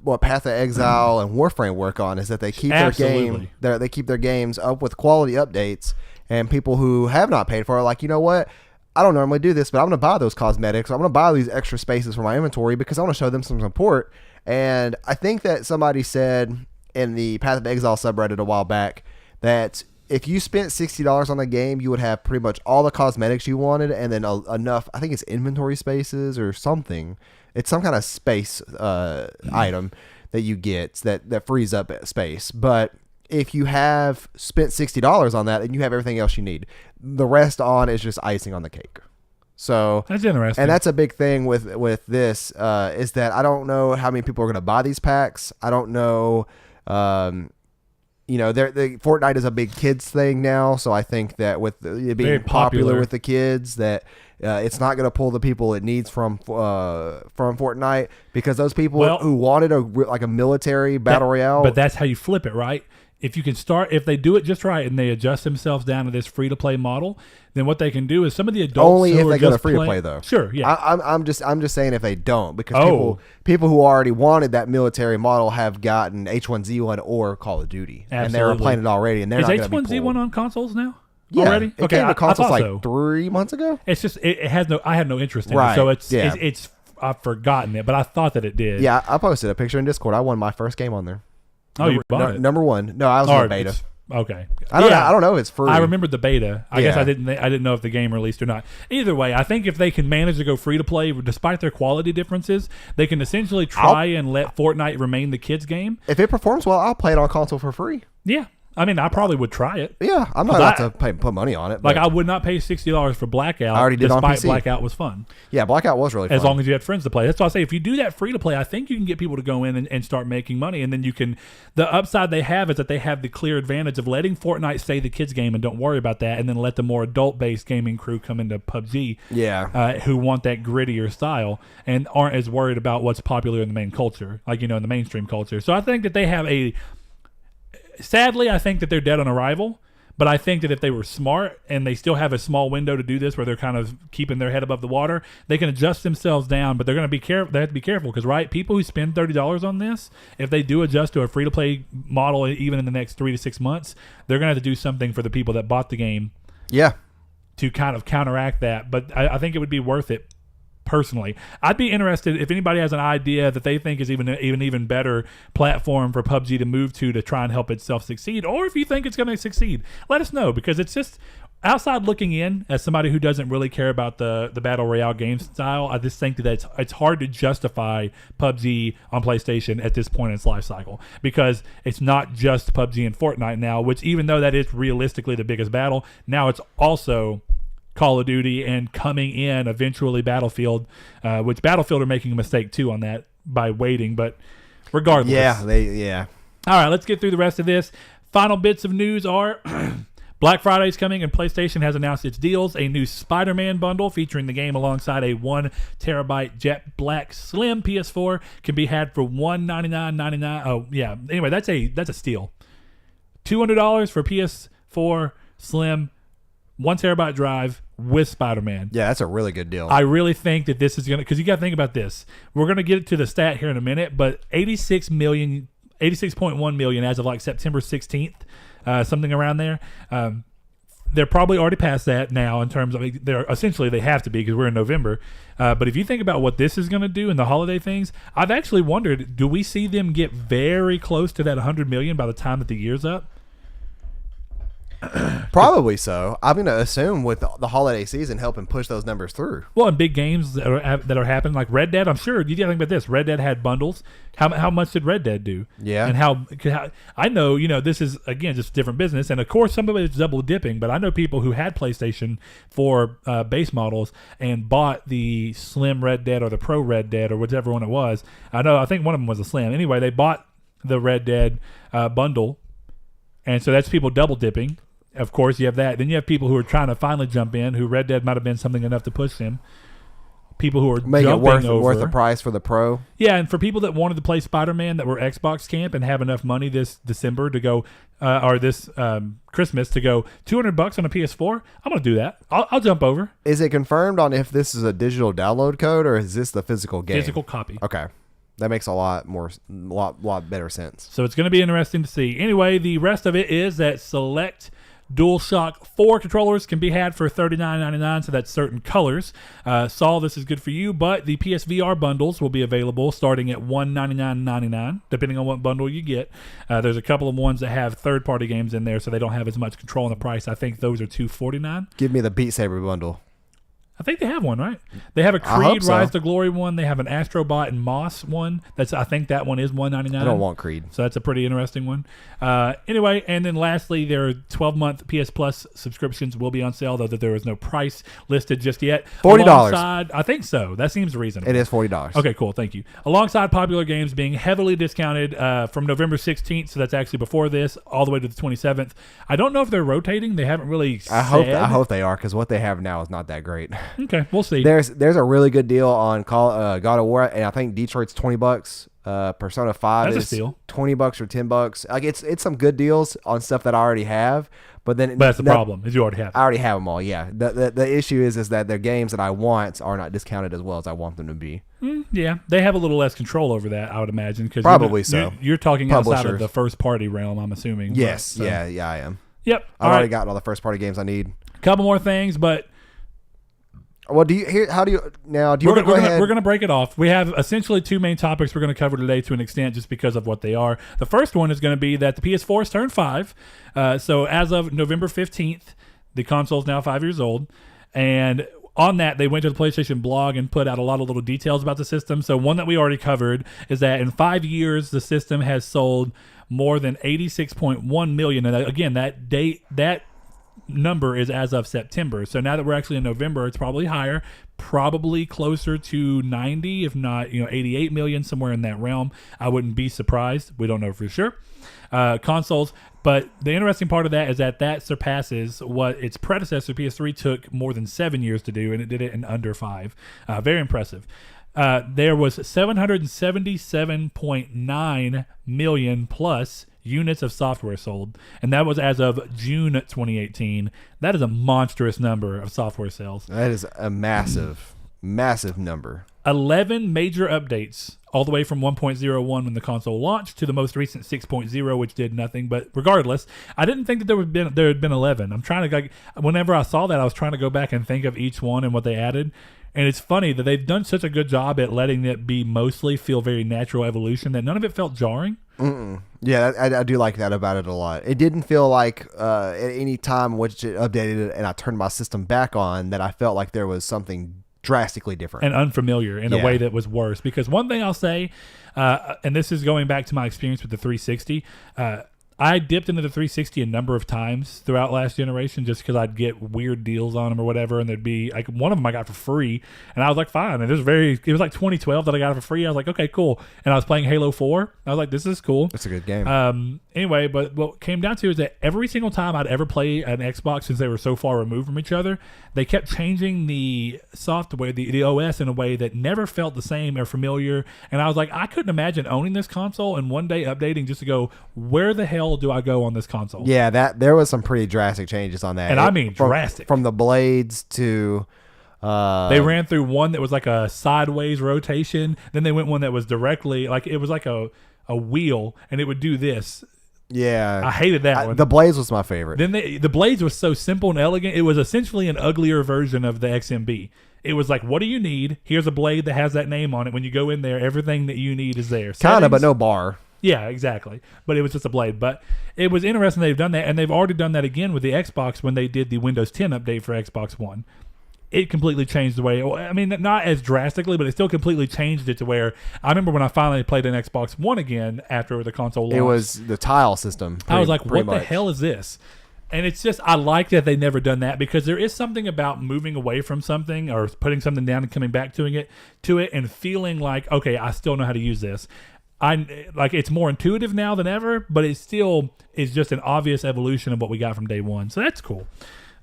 what Path of Exile and Warframe work on, is that they keep they keep their games up with quality updates. And people who have not paid for it are like, you know what? I don't normally do this, but I'm going to buy those cosmetics. I'm going to buy these extra spaces for my inventory because I want to show them some support. And I think that somebody said in the Path of Exile subreddit a while back that if you spent $60 on a game, you would have pretty much all the cosmetics you wanted and then enough, I think it's inventory spaces or something. It's some kind of space item that you get that frees up space. But if you have spent $60 on that, and you have everything else you need, the rest on is just icing on the cake. So that's interesting, and that's a big thing with this is that I don't know how many people are going to buy these packs. I don't know. Fortnite is a big kids thing now, so I think that with it being popular with the kids, that it's not going to pull the people it needs from Fortnite, because those people who wanted a military battle royale. But that's how you flip it, right? If you can if they do it just right and they adjust themselves down to this free-to-play model, then what they can do is some of the adults only if they go to free-to-play though. Sure, yeah. I'm just saying if they don't, because people who already wanted that military model have gotten H1Z1 or Call of Duty, Absolutely. And they were playing it already, and they're not going to be pulled. Is H1Z1 on consoles now? Yeah, already? It came to consoles like 3 months ago. It's just I had no interest in it, so it's I've forgotten it, but I thought that it did. Yeah, I posted a picture in Discord. I won my first game on there. Oh, you bought it? Number one. No, I was in the beta. Okay. I don't know if it's free. I remembered the beta. I guess I didn't know if the game released or not. Either way, I think if they can manage to go free to play, despite their quality differences, they can essentially try and let Fortnite remain the kids' game. If it performs well, I'll play it on console for free. Yeah. I mean, I probably would try it. Yeah, I'm not about to put money on it. Like, I would not pay $60 for Blackout. I already did on PC. Despite Blackout was fun. Yeah, Blackout was really fun. As long as you had friends to play. That's why I say if you do that free to play, I think you can get people to go in and start making money. And then you can. The upside they have is that they have the clear advantage of letting Fortnite stay the kids' game and don't worry about that, and then let the more adult-based gaming crew come into PUBG. Yeah. Who want that grittier style and aren't as worried about what's popular in the main culture, like in the mainstream culture. So I think that they have a. Sadly, I think that they're dead on arrival, but I think that if they were smart and they still have a small window to do this where they're kind of keeping their head above the water, they can adjust themselves down, but they're going to be careful. They have to be careful because, right, people who spend $30 on this, if they do adjust to a free-to-play model even in the next 3 to 6 months, they're going to have to do something for the people that bought the game to kind of counteract that. But I think it would be worth it. Personally, I'd be interested if anybody has an idea that they think is even better platform for PUBG to move to try and help itself succeed, or if you think it's going to succeed, let us know, because it's just outside looking in as somebody who doesn't really care about the battle royale game style. I just think that it's hard to justify PUBG on PlayStation at this point in its life cycle, because it's not just PUBG and Fortnite now, which even though that is realistically the biggest battle, now it's also Call of Duty and coming in eventually Battlefield, which Battlefield are making a mistake too on that by waiting, but regardless. Yeah. All right, let's get through the rest of this. Final bits of news are Black Friday is coming and PlayStation has announced its deals. A new Spider-Man bundle featuring the game alongside a 1 terabyte jet black slim PS4 can be had for $199.99. Oh yeah. Anyway, that's a steal. $200 for PS4 slim 1 terabyte drive with Spider-Man. Yeah, that's a really good deal. I really think that this is going to, because you got to think about this. We're going to get to the stat here in a minute, but 86.1 million as of like September 16th, something around there. They're probably already past that now in terms of, they have to be because we're in November. But if you think about what this is going to do in the holiday things, I've actually wondered, do we see them get very close to that 100 million by the time that the year's up? Probably so. I'm going to assume with the holiday season helping push those numbers through. Well, in big games that are happening, like Red Dead, I'm sure you got to think about this. Red Dead had bundles. How much did Red Dead do? Yeah. And how I know, this is again just different business, and of course some of it is double dipping. But I know people who had PlayStation 4 base models and bought the Slim Red Dead or the Pro Red Dead or whichever one it was. I think one of them was a Slim. Anyway, they bought the Red Dead bundle, and so that's people double dipping. Of course, you have that. Then you have people who are trying to finally jump in, who Red Dead might have been something enough to push them. People who are make jumping it over. worth the price for the Pro. Yeah, and for people that wanted to play Spider-Man that were Xbox camp and have enough money this December to go, or this Christmas to go $200 on a PS4, I'm going to do that. I'll jump over. Is it confirmed on if this is a digital download code or is this the physical game? Physical copy. Okay. That makes a lot better sense. So it's going to be interesting to see. Anyway, the rest of it is that select DualShock 4 controllers can be had for $39.99, so that's certain colors. Saul, this is good for you, but the PSVR bundles will be available starting at $199.99, depending on what bundle you get. There's a couple of ones that have third-party games in there, so they don't have as much control on the price. I think those are $249. Give me the Beat Saber bundle. I think they have one, right? They have a Creed Rise to Glory one. They have an Astrobot and Moss one. I think that one is $199. I don't want Creed. So that's a pretty interesting one. Anyway, and then lastly, their 12-month PS Plus subscriptions will be on sale, though that there is no price listed just yet. $40. I think so. That seems reasonable. It is $40. Okay, cool. Thank you. Alongside popular games being heavily discounted from November 16th, so that's actually before this, all the way to the 27th. I don't know if they're rotating. They haven't really said. I hope they are, because what they have now is not that great. Okay, we'll see. There's a really good deal on God of War, and I think Detroit's $20. Persona 5 that's is a steal. $20 or $10. Like it's some good deals on stuff that I already have, but that's the problem is you already have. I already have them all. Yeah. The issue is that their games that I want are not discounted as well as I want them to be. Yeah, they have a little less control over that, I would imagine. Cause probably so. You're talking outside of the first party realm, I'm assuming. Yes. But, yeah, I am. Yep. I've already gotten all the first party games I need. Couple more things, but Well, do you want to go ahead? We're going to break it off. We have essentially two main topics we're going to cover today to an extent just because of what they are. The first one is going to be that the PS4 has turned 5. So as of November 15th, the console is now 5 years old. And on that, they went to the PlayStation blog and put out a lot of little details about the system. So one that we already covered is that in 5 years, the system has sold more than 86.1 million. And again, that number is as of September. So now that we're actually in November, it's probably higher, probably closer to 90, if not 88 million, somewhere in that realm. I wouldn't be surprised. We don't know for sure. Consoles. But the interesting part of that is that surpasses what its predecessor PS3 took more than 7 years to do, and it did it in under 5. Very impressive. There was 777.9 million plus units of software sold, and that was as of June 2018. That is a monstrous number of software sales. That is a massive number. 11 major updates, all the way from 1.01 when the console launched to the most recent 6.0, which did nothing. But regardless, I didn't think that there had been 11. I'm trying to, whenever I saw that, I was trying to go back and think of each one and what they added. And it's funny that they've done such a good job at letting it be mostly feel very natural evolution that none of it felt jarring. Yeah, I do like that about it a lot. It didn't feel like at any time which it updated it and I turned my system back on that I felt like there was something drastically different and unfamiliar in a way that was worse. Because one thing I'll say, and this is going back to my experience with the 360, I dipped into the 360 a number of times throughout last generation just because I'd get weird deals on them or whatever, and there'd be like one of them I got for free, and I was like, fine. And it was like 2012 that I got it for free. I was like, okay, cool. And I was playing Halo 4. I was like, this is cool. It's a good game. Anyway, but what came down to is that every single time I'd ever play an Xbox, since they were so far removed from each other, they kept changing the software, the OS, in a way that never felt the same or familiar. And I was like, I couldn't imagine owning this console and one day updating just to go, where the hell do I go on this console? Yeah, there was some pretty drastic changes on that. And I mean drastic. From the blades to... they ran through one that was like a sideways rotation. Then they went one that was directly, like it was like a wheel, and it would do this. Yeah. I hated that one. The Blaze was my favorite. Then the Blaze was so simple and elegant. It was essentially an uglier version of the XMB. It was like, what do you need? Here's a blade that has that name on it. When you go in there, everything that you need is there. Kind of, but no bar. Yeah, exactly. But it was just a blade. But it was interesting they've done that, and they've already done that again with the Xbox when they did the Windows 10 update for Xbox One. It completely changed the way, I mean, not as drastically, but it still completely changed it to where I remember when I finally played an Xbox One again after the console launched. It was the tile system. I was like, what the hell is this? And it's just, I like that they never done that because there is something about moving away from something or putting something down and coming back to it and feeling like, okay, I still know how to use this. It's more intuitive now than ever, but it still is just an obvious evolution of what we got from day one. So that's cool.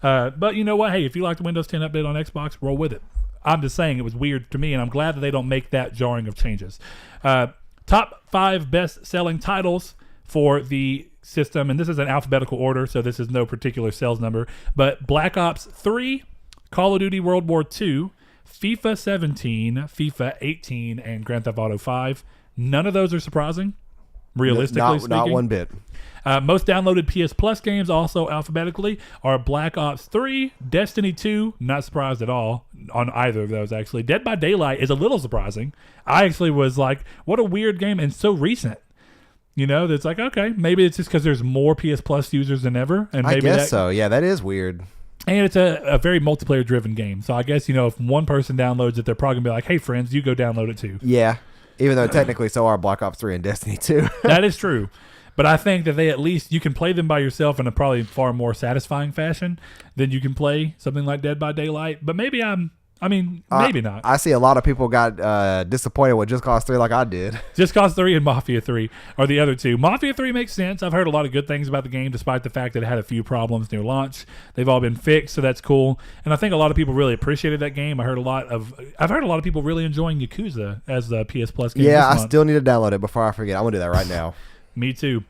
But you know what? Hey, if you like the Windows 10 update on Xbox, roll with it. I'm just saying it was weird to me, and I'm glad that they don't make that jarring of changes. Top 5 best-selling titles for the system, and this is an alphabetical order, so this is no particular sales number, but Black Ops 3, Call of Duty World War II, FIFA 17, FIFA 18, and Grand Theft Auto 5. None of those are surprising, realistically speaking. Not one bit. Most downloaded PS Plus games, also alphabetically, are Black Ops 3, Destiny 2, not surprised at all on either of those, actually. Dead by Daylight is a little surprising. I actually was like, what a weird game, and so recent. You know, that's like, okay, maybe it's just because there's more PS Plus users than ever. And maybe I guess so. Yeah, that is weird. And it's a very multiplayer-driven game. So I guess, if one person downloads it, they're probably going to be like, hey, friends, you go download it too. Yeah, even though technically so are Black Ops 3 and Destiny 2. That is true. But I think that they at least, you can play them by yourself in a probably far more satisfying fashion than you can play something like Dead by Daylight. But maybe maybe not. I see a lot of people got disappointed with Just Cause 3 like I did. Just Cause 3 and Mafia 3 are the other two. Mafia 3 makes sense. I've heard a lot of good things about the game despite the fact that it had a few problems near launch. They've all been fixed, so that's cool. And I think a lot of people really appreciated that game. I've heard a lot of people really enjoying Yakuza as the PS Plus game. Yeah, I still need to download it before I forget. I'm going to do that right now. Me too.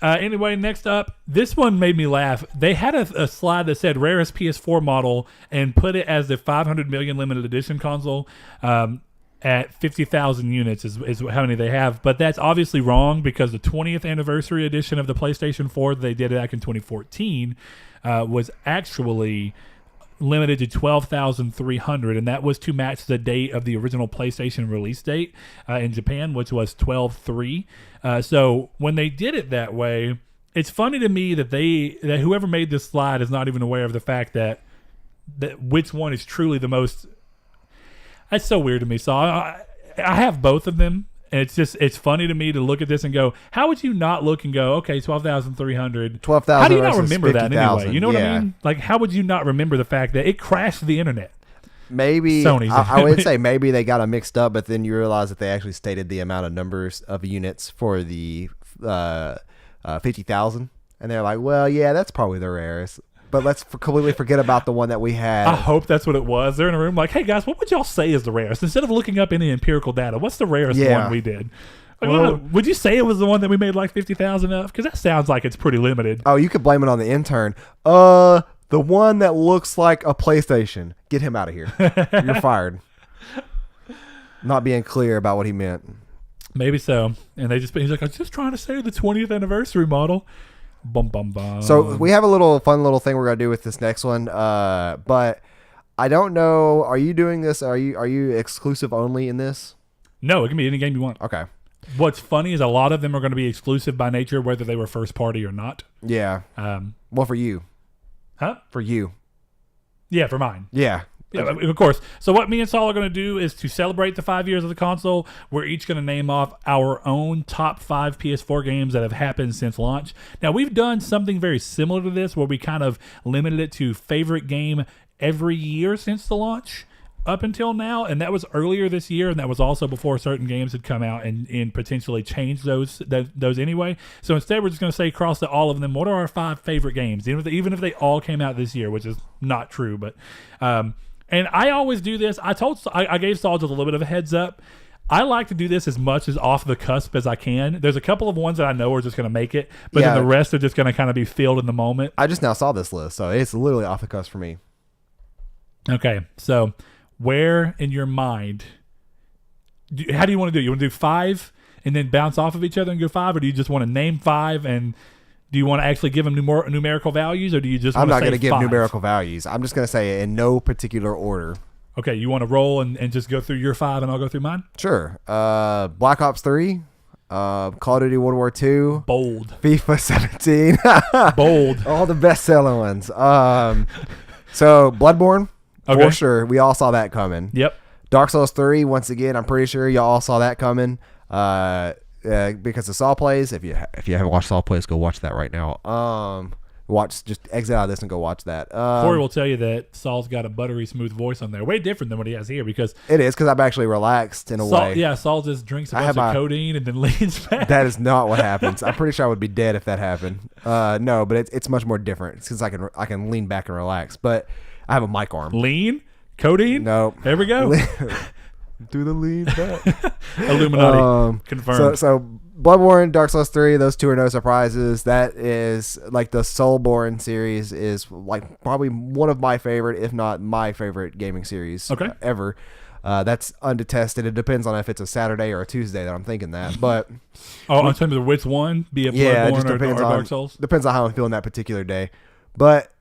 Anyway, next up, this one made me laugh. They had a slide that said rarest PS4 model and put it as the 500 million limited edition console at 50,000 units is how many they have. But that's obviously wrong because the 20th anniversary edition of the PlayStation 4 that they did back in 2014 was actually limited to 12,300, and that was to match the date of the original PlayStation release date in Japan, which was 12/3. So when they did it that way, it's funny to me that whoever made this slide is not even aware of the fact that which one is truly the most. That's so weird to me. So I have both of them. And it's funny to me to look at this and go, how would you not look and go, okay, 12,300. 12,000. How do you not remember 50, that anyway? You know what I mean? Like, how would you not remember the fact that it crashed the internet? Maybe Sony's I would say maybe they got them mixed up, but then you realize that they actually stated the amount of numbers of units for the 50,000, and they're like, well, yeah, that's probably the rarest. But let's completely forget about the one that we had. I hope that's what it was. They're in a room like, hey, guys, what would y'all say is the rarest? Instead of looking up any empirical data, what's the rarest one we did? Like, well, would you say it was the one that we made like 50,000 of? Because that sounds like it's pretty limited. Oh, you could blame it on the intern. The one that looks like a PlayStation. Get him out of here. You're fired. Not being clear about what he meant. Maybe so. And he's like, I was just trying to say the 20th anniversary model. Bum, bum, bum. So we have a fun little thing we're gonna do with this next one, but I don't know. Are you doing this? Are you exclusive only in this? No, it can be any game you want. Okay. What's funny is a lot of them are going to be exclusive by nature, whether they were first party or not. Yeah. Well, for you. Huh? For you. Yeah, for mine. Yeah. Yeah, of course. So what me and Saul are going to do is to celebrate the 5 years of the console, we're each going to name off our own top 5 PS4 games that have happened since launch. Now, we've done something very similar to this where we kind of limited it to favorite game every year since the launch up until now, and that was earlier this year, and that was also before certain games had come out and potentially changed those anyway. So instead, we're just going to say across all of them, what are our 5 favorite games, even if they all came out this year, which is not true, but... and I always do this. I gave Saul just a little bit of a heads up. I like to do this as much as off the cusp as I can. There's a couple of ones that I know are just going to make it, but then the rest are just going to kind of be filled in the moment. I just now saw this list, so it's literally off the cusp for me. Okay, so where in your mind, how do you want to do it? You want to do 5 and then bounce off of each other and go 5, or do you just want to name 5 and... Do you want to actually give them numerical values, or do you just want to say 5? I'm not going to give numerical values. I'm just going to say it in no particular order. Okay, you want to roll and just go through your 5 and I'll go through mine? Sure. Black Ops 3, Call of Duty World War II. Bold. FIFA 17. Bold. All the best-selling ones. So, Bloodborne, for sure. We all saw that coming. Yep. Dark Souls 3, once again, I'm pretty sure y'all all saw that coming. Because of Saw Plays. If you haven't watched Saw Plays, go watch that right now. Just exit out of this and go watch that. Corey will tell you that Saul's got a buttery smooth voice on there, way different than what he has here, because it is because I'm actually relaxed in a way. Yeah, Saul just drinks a bunch of codeine and then leans back. That is not what happens. I'm pretty sure I would be dead if that happened. No, but it's much more different because I can lean back and relax. But I have a mic arm. Lean codeine. No, there we go. Do the lean back. Illuminati confirmed. So Bloodborne, Dark Souls 3, those 2 are no surprises. That is like the Soulborne series is like probably one of my favorite, if not my favorite gaming series ever. That's undetested. It depends on if it's a Saturday or a Tuesday that I'm thinking that. But in terms of which one, be it Bloodborne or Dark Souls? Depends on how I'm feeling that particular day. But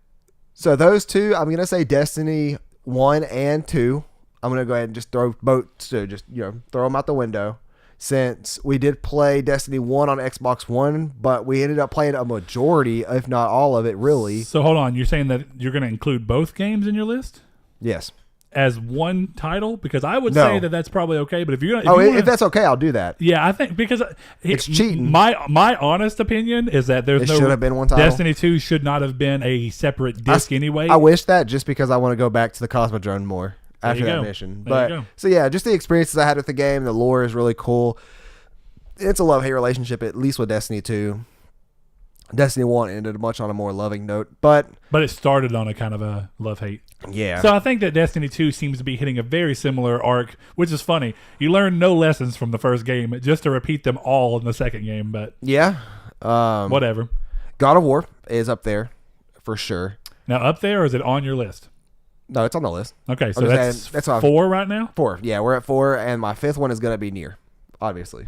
so those 2, I'm gonna say Destiny 1 and 2. I'm going to go ahead and just throw both, so just, throw them out the window. Since we did play Destiny 1 on Xbox One, but we ended up playing a majority, if not all of it, really. So hold on, you're saying that you're going to include both games in your list? Yes. As one title? Because I would say that that's probably okay, but if you're if that's okay, I'll do that. Yeah, I think because it's cheating. My honest opinion is that it should have been one title. Destiny 2 should not have been a separate disc anyway. I wish that just because I want to go back to the Cosmodrome more. After that mission. So yeah, just the experiences I had with the game, the lore is really cool. It's a love-hate relationship, at least with Destiny 2. Destiny 1 ended much on a more loving note, but it started on a kind of a love-hate. Yeah. So I think that Destiny 2 seems to be hitting a very similar arc, which is funny. You learn no lessons from the first game just to repeat them all in the second game, but yeah. Whatever. God of War is up there for sure. Now, up there, or is it on your list? No, it's on the list. Okay, so that's 4 right now? 4. Yeah, we're at 4, and my 5th one is going to be Nier, obviously.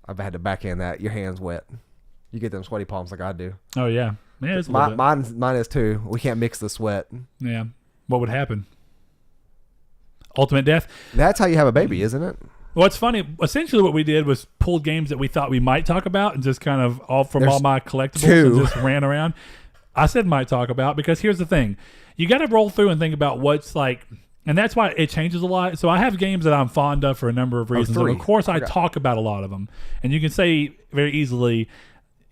I've had to backhand that. Your hand's wet. You get them sweaty palms like I do. Oh, yeah. Yeah, it's a little bit. Mine is too. We can't mix the sweat. Yeah. What would happen? Ultimate death? That's how you have a baby, isn't it? Well, it's funny. Essentially, what we did was pulled games that we thought we might talk about and just kind of all my collectibles and just ran around. I said might talk about because here's the thing. You got to roll through and think about what's like, and that's why it changes a lot. So I have games that I'm fond of for a number of reasons. And of course, I talk about a lot of them. And you can say very easily,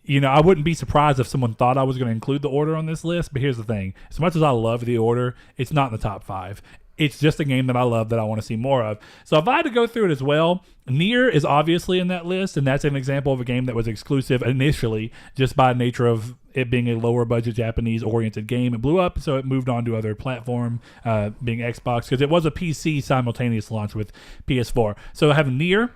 I wouldn't be surprised if someone thought I was going to include the Order on this list. But here's the thing. As much as I love the Order, it's not in the top 5. It's just a game that I love that I want to see more of. So if I had to go through it as well, Nier is obviously in that list, and that's an example of a game that was exclusive initially just by nature of it being a lower budget Japanese-oriented game. It blew up, so it moved on to other platform, being Xbox, because it was a PC simultaneous launch with PS4. So I have Nier,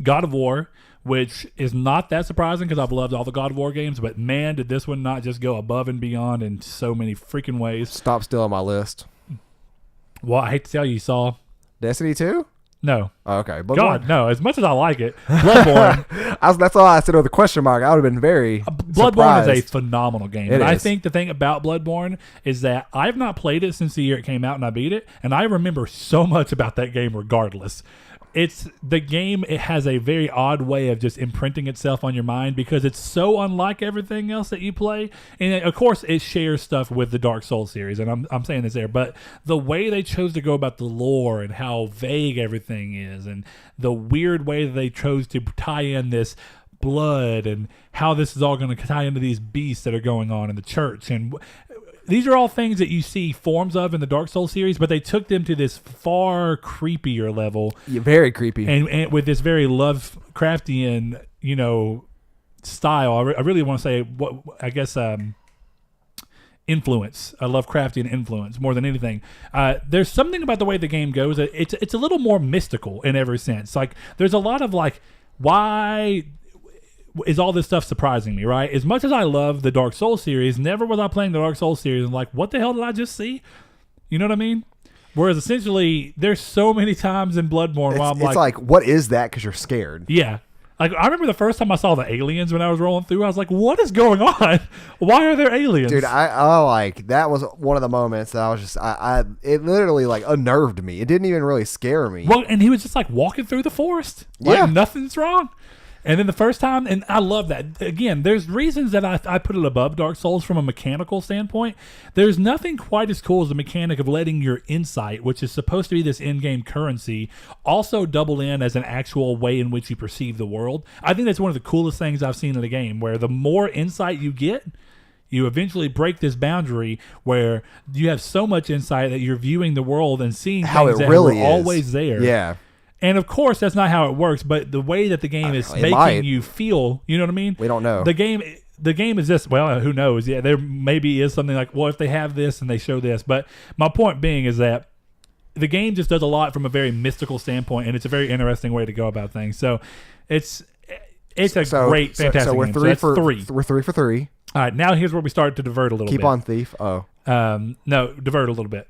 God of War, which is not that surprising because I've loved all the God of War games, but man, did this one not just go above and beyond in so many freaking ways. Stop still on my list. Well, I hate to tell you, Saul. Destiny 2? No. Oh, okay. Bloodborne? God, no. As much as I like it, Bloodborne. That's all I said with a question mark. I would have been very Bloodborne surprised. is a phenomenal game. And I think the thing about Bloodborne is that I've not played it since the year it came out and I beat it, and I remember so much about that game regardless. It's the game, it has a very odd way of just imprinting itself on your mind because it's so unlike everything else that you play. And of course, it shares stuff with the Dark Souls series, and I'm saying this there, but the way they chose to go about the lore and how vague everything is, and the weird way that they chose to tie in this blood and how this is all going to tie into these beasts that are going on in the church. And these are all things that you see forms of in the Dark Souls series, but they took them to this far creepier level. Yeah, very creepy. And with this very Lovecraftian, style. I really want to say influence, a Lovecraftian influence more than anything. There's something about the way the game goes. It's a little more mystical in every sense. Like there's a lot of like, why is all this stuff surprising me, right? As much as I love the Dark Souls series, never was I playing the Dark Souls series and like, what the hell did I just see? You know what I mean? Whereas essentially, there's so many times in Bloodborne where I'm like, what is that? Because you're scared. Yeah. Like, I remember the first time I saw the aliens when I was rolling through, I was like, what is going on? Why are there aliens? Dude, that was one of the moments that I was just, it literally like unnerved me. It didn't even really scare me. Well, and he was just like walking through the forest. Like nothing's wrong. And then the first time, and I love that. Again, there's reasons that I put it above Dark Souls from a mechanical standpoint. There's nothing quite as cool as the mechanic of letting your insight, which is supposed to be this in-game currency, also double in as an actual way in which you perceive the world. I think that's one of the coolest things I've seen in the game, where the more insight you get, you eventually break this boundary where you have so much insight that you're viewing the world and seeing how things it that really were always there. Yeah. And of course, that's not how it works. But the way that the game is making you feel, you know what I mean? We don't know. The game is just, well, who knows? Yeah, there maybe is something like, well, if they have this and they show this. But my point being is that the game just does a lot from a very mystical standpoint, and it's a very interesting way to go about things. So it's a great, fantastic game. So we're three for three. We're 3 for 3. All right, now here's where we start to divert a little bit. Keep on thief. Oh. No, divert a little bit.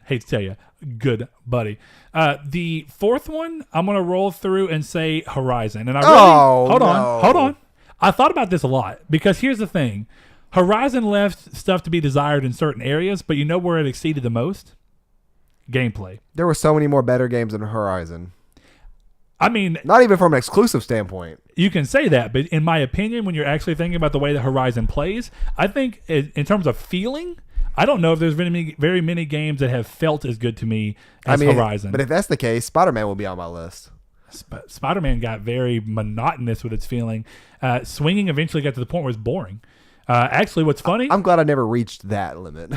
Hate to tell you, good buddy. The fourth one, I'm going to roll through and say Horizon. And I really, hold on. I thought about this a lot because here's the thing. Horizon left stuff to be desired in certain areas, but you know where it exceeded the most? Gameplay. There were so many more better games than Horizon. I mean, not even from an exclusive standpoint. You can say that, but in my opinion, when you're actually thinking about the way that Horizon plays, I think in terms of feeling, I don't know if there's very many games that have felt as good to me as Horizon. But if that's the case, Spider-Man will be on my list. Spider-Man got very monotonous with its feeling. Swinging eventually got to the point where it's boring. Actually, what's funny... I'm glad I never reached that limit.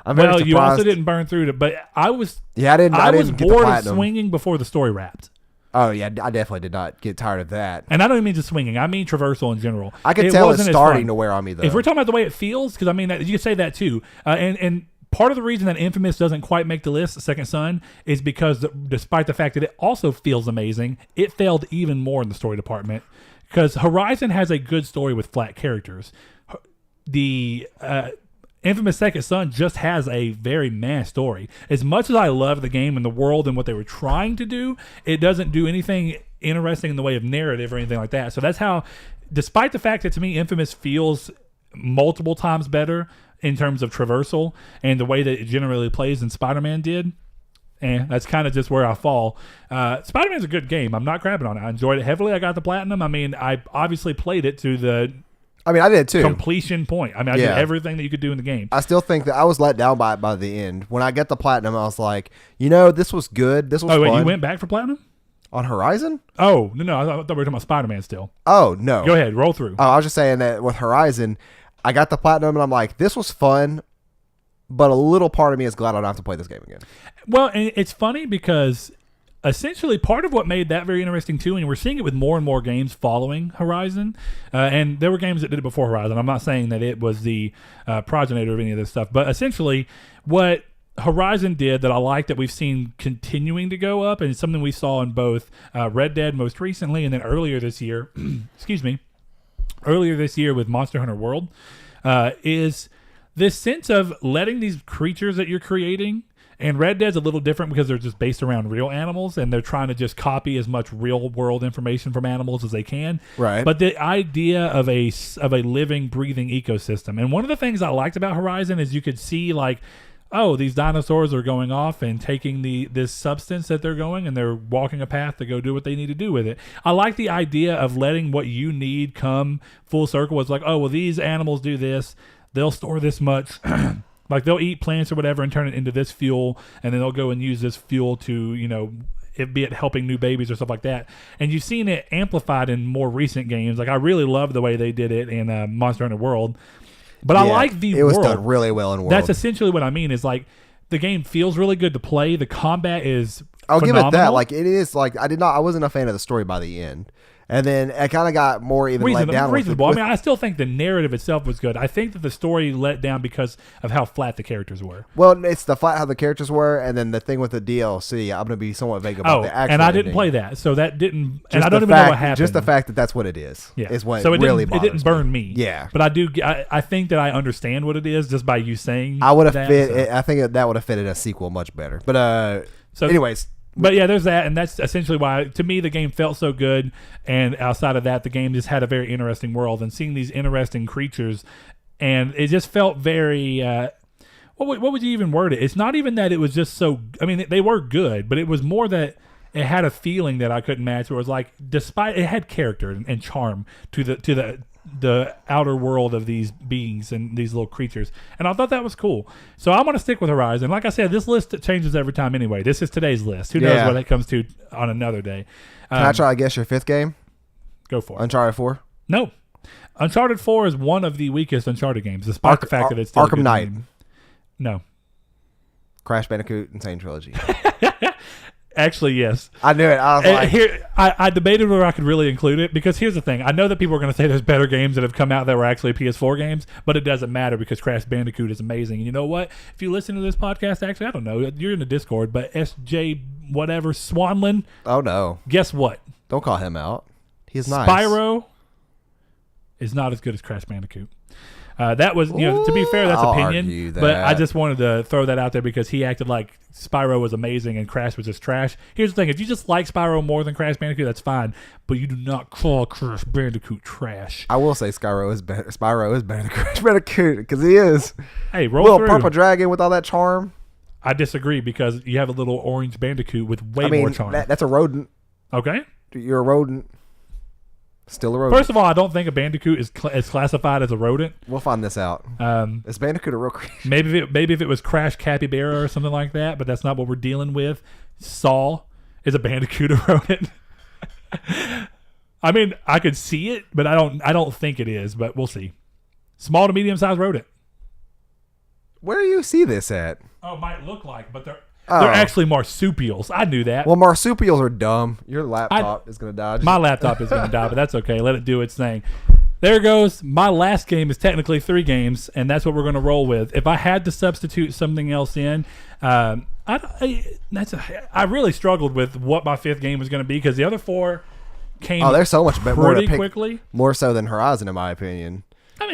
Well, you also didn't burn through it, but I was... Yeah, I was bored of swinging before the story wrapped. Oh, yeah, I definitely did not get tired of that. And I don't even mean just swinging. I mean traversal in general. I could tell it's starting to wear on me, though. If we're talking about the way it feels, because I mean, you could say that too. And part of the reason that Infamous doesn't quite make the list, Second Son, is because despite the fact that it also feels amazing, it failed even more in the story department. Because Horizon has a good story with flat characters. The... Infamous Second Son just has a very meh story. As much as I love the game and the world and what they were trying to do, it doesn't do anything interesting in the way of narrative or anything like that. So that's how, despite the fact that to me Infamous feels multiple times better in terms of traversal and the way that it generally plays than Spider-Man did. And that's kind of just where I fall. Spider-Man's a good game. I'm not crapping on it. I enjoyed it heavily. I got the platinum. I mean, I obviously played it to the I did too. Completion point. I did everything that you could do in the game. I still think that I was let down by it by the end. When I got the platinum, I was like, this was good. This was fun. You went back for platinum? On Horizon? Oh, no. I thought we were talking about Spider-Man still. Oh, no. Go ahead. Roll through. Oh, I was just saying that with Horizon, I got the platinum, and I'm like, this was fun, but a little part of me is glad I don't have to play this game again. Well, and it's funny because essentially part of what made that very interesting too, and we're seeing it with more and more games following Horizon, and there were games that did it before Horizon. I'm not saying that it was the progenitor of any of this stuff, but essentially what Horizon did that I like that we've seen continuing to go up, and it's something we saw in both Red Dead most recently and then earlier this year, earlier this year with Monster Hunter World, is this sense of letting these creatures that you're creating. And Red Dead's a little different because they're just based around real animals, and they're trying to just copy as much real world information from animals as they can. Right. But the idea of a living, breathing ecosystem. And one of the things I liked about Horizon is you could see like, oh, these dinosaurs are going off and taking this substance that they're going, and they're walking a path to go do what they need to do with it. I like the idea of letting what you need come full circle. It's like, oh, well, these animals do this. They'll store this much. Like they'll eat plants or whatever and turn it into this fuel, and then they'll go and use this fuel to, be it helping new babies or stuff like that. And you've seen it amplified in more recent games. Like I really love the way they did it in Monster Hunter World. But I like the world. It was done really well in World. That's essentially what I mean is like the game feels really good to play. The combat is I'll phenomenal. give it that. Like it is like I wasn't a fan of the story by the end. And then I kind of got more even let down. Reasonable. I still think the narrative itself was good. I think that the story let down because of how flat the characters were. Well, it's the flat how the characters were, and then the thing with the DLC. I'm going to be somewhat vague about the actual. And I ending. didn't play that, so that didn't. And I don't even know what happened. Just the fact that that's what it is. Yeah. Is what so it really didn't, it didn't burn me. Yeah. But I do. I think that I understand what it is just by you saying. I would have fit. I think that would have fitted a sequel much better. But anyways. But yeah, there's that, and that's essentially why, to me, the game felt so good, and outside of that, the game just had a very interesting world, and seeing these interesting creatures, and it just felt very, what would you even word it? It's not even that it was just so, they were good, but it was more that it had a feeling that I couldn't match, where it was like, despite, it had character and charm to the outer world of these beings and these little creatures, and I thought that was cool. So I'm going to stick with Horizon. Like I said, this list changes every time anyway. This is today's list. Who knows what it comes to on another day. Can I try, I guess, your fifth game? Go for it. Uncharted 4? No. Uncharted 4 is one of the weakest Uncharted games, despite the fact that it's still Arkham Knight. Game. No. Crash Bandicoot Insane Trilogy. Actually, yes. I knew it. I was like... I debated whether I could really include it, because here's the thing. I know that people are going to say there's better games that have come out that were actually PS4 games, but it doesn't matter because Crash Bandicoot is amazing. And you know what? If you listen to this podcast, actually, I don't know. You're in the Discord, but SJ whatever, Swanlin. Oh, no. Guess what? Don't call him out. He's nice. Spyro is not as good as Crash Bandicoot. That was, to be fair, that's opinion. But I just wanted to throw that out there because he acted like Spyro was amazing and Crash was just trash. Here's the thing. If you just like Spyro more than Crash Bandicoot, that's fine. But you do not call Crash Bandicoot trash. I will say Spyro is better than Crash Bandicoot because he is. Hey, roll little through. purple dragon with all that charm. I disagree because you have a little orange Bandicoot with more charm. That's a rodent. Okay. You're a rodent. Still a rodent. First of all, I don't think a Bandicoot is classified as a rodent. We'll find this out. Is Bandicoot a real creature? Maybe if it was Crash Capybara or something like that, but that's not what we're dealing with. Saw is a Bandicoot a rodent? I could see it, but I don't think it is, but we'll see. Small to medium sized rodent. Where do you see this at? Oh, it might look like, but they're actually marsupials. I knew that. Well, marsupials are dumb. Your laptop is going to die. My laptop is going to die, but that's okay. Let it do its thing. There goes. My last game is technically 3 games, and that's what we're going to roll with. If I had to substitute something else in, I really struggled with what my 5th game was going to be because the other 4 came there's so much pretty quickly. More so than Horizon, in my opinion.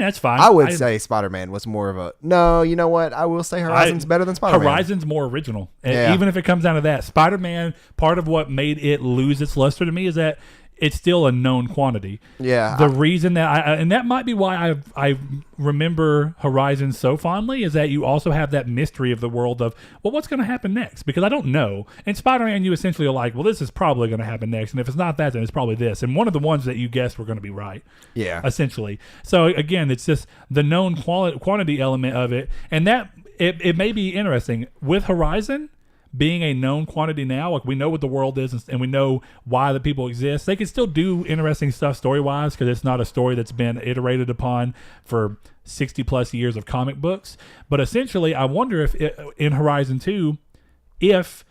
That's fine. I would say Spider-Man was more of a... No, you know what? I will say Horizon's better than Spider-Man. Horizon's more original. Yeah. Even if it comes down to that. Spider-Man, part of what made it lose its luster to me is that it's still a known quantity. Yeah. The reason that and that might be why I remember Horizon so fondly is that you also have that mystery of the world of, well, what's going to happen next? Because I don't know. In Spider-Man, you essentially are like, well, this is probably going to happen next. And if it's not that, then it's probably this. And one of the ones that you guessed were going to be right. Yeah. Essentially. So again, it's just the known quantity element of it. And that it may be interesting. With Horizon being a known quantity now, like we know what the world is and we know why the people exist, they can still do interesting stuff story-wise because it's not a story that's been iterated upon for 60 plus years of comic books. But essentially, I wonder if in Horizon 2, if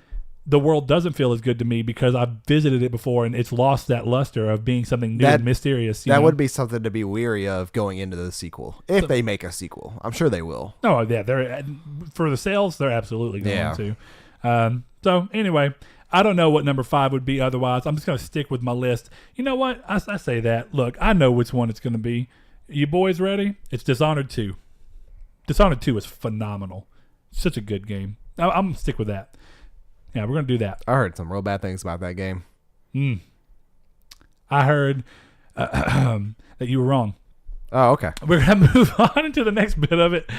the world doesn't feel as good to me because I've visited it before and it's lost that luster of being something new and mysterious. That would be something to be weary of going into the sequel. If they make a sequel. I'm sure they will. Oh, yeah. They're for the sales, they're absolutely going to. So anyway, I don't know what number 5 would be otherwise. I'm just going to stick with my list. You know what? I say that. Look, I know which one it's going to be. You boys ready? It's Dishonored 2. Dishonored 2 is phenomenal. Such a good game. I'm going to stick with that. Yeah, we're going to do that. I heard some real bad things about that game. I heard that you were wrong. Oh, okay. We're going to move on to the next bit of it.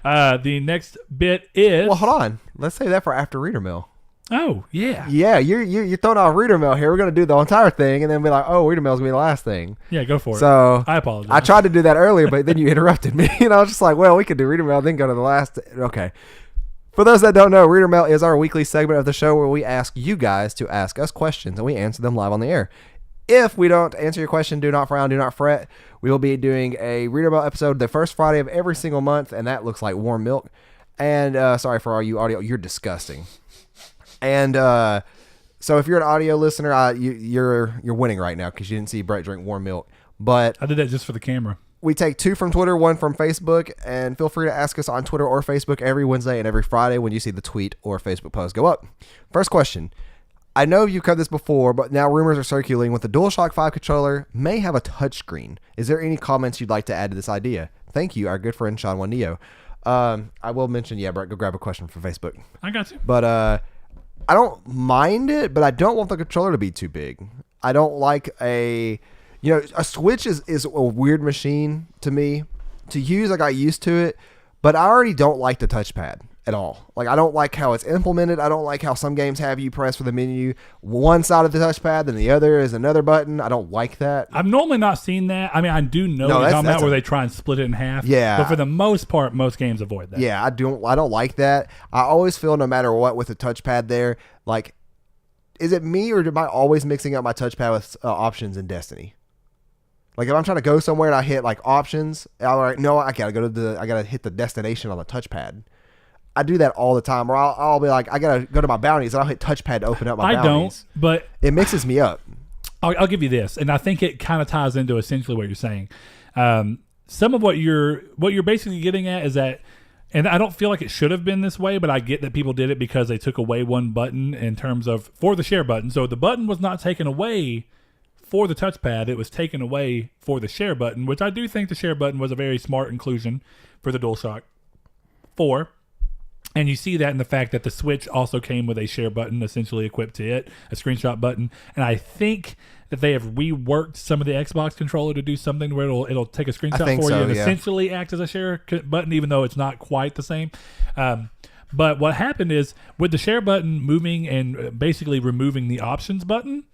The next bit is... Well, hold on. Let's save that for after Reader Mail. Oh, yeah. Yeah, you're throwing out Reader Mail here. We're going to do the entire thing and then be like, oh, Reader Mail's going to be the last thing. Yeah, go for it. So I apologize. I tried to do that earlier, but then you interrupted me. And I was just like, well, we could do Reader Mail, then go to the last. Okay. For those that don't know, Reader Mail is our weekly segment of the show where we ask you guys to ask us questions and we answer them live on the air. If we don't answer your question, do not frown, do not fret. We will be doing a Reader Mail episode the first Friday of every single month, and that looks like warm milk. And sorry for all you audio, you're disgusting. And so if you're an audio listener, you're winning right now because you didn't see Brett drink warm milk. But I did that just for the camera. We take 2 from Twitter, 1 from Facebook, and feel free to ask us on Twitter or Facebook every Wednesday and every Friday when you see the tweet or Facebook post go up. First question. I know you've covered this before, but now rumors are circulating with the DualShock 5 controller may have a touchscreen. Is there any comments you'd like to add to this idea? Thank you, our good friend Sean One Neo. I will mention, Brett, go grab a question from Facebook. I got you. But I don't mind it, but I don't want the controller to be too big. I don't like a Switch is a weird machine to me to use. I got used to it, but I already don't like the touchpad at all. Like, I don't like how it's implemented. I don't like how some games have you press for the menu one side of the touchpad, then the other is another button. I don't like that. I've normally not seen that. I mean, I do know about where they try and split it in half. Yeah. But for the most part, most games avoid that. Yeah, I don't like that. I always feel no matter what with the touchpad there, like, is it me or am I always mixing up my touchpad with options in Destiny? Like, if I'm trying to go somewhere and I hit like options, I gotta hit the destination on the touchpad. I do that all the time, or I'll be like, I gotta go to my bounties, and I'll hit touchpad to open up my bounties. I don't, but it mixes me up. I'll give you this, and I think it kind of ties into essentially what you're saying. Some of what you're basically getting at is that, and I don't feel like it should have been this way, but I get that people did it because they took away one button in terms of for the share button. So the button was not taken away for the touchpad; it was taken away for the share button, which I do think the share button was a very smart inclusion for the DualShock 4. And you see that in the fact that the Switch also came with a share button essentially equipped to it, a screenshot button. And I think that they have reworked some of the Xbox controller to do something where it'll take a screenshot for you and essentially act as a share button, even though it's not quite the same. But what happened is with the share button moving and basically removing the options button,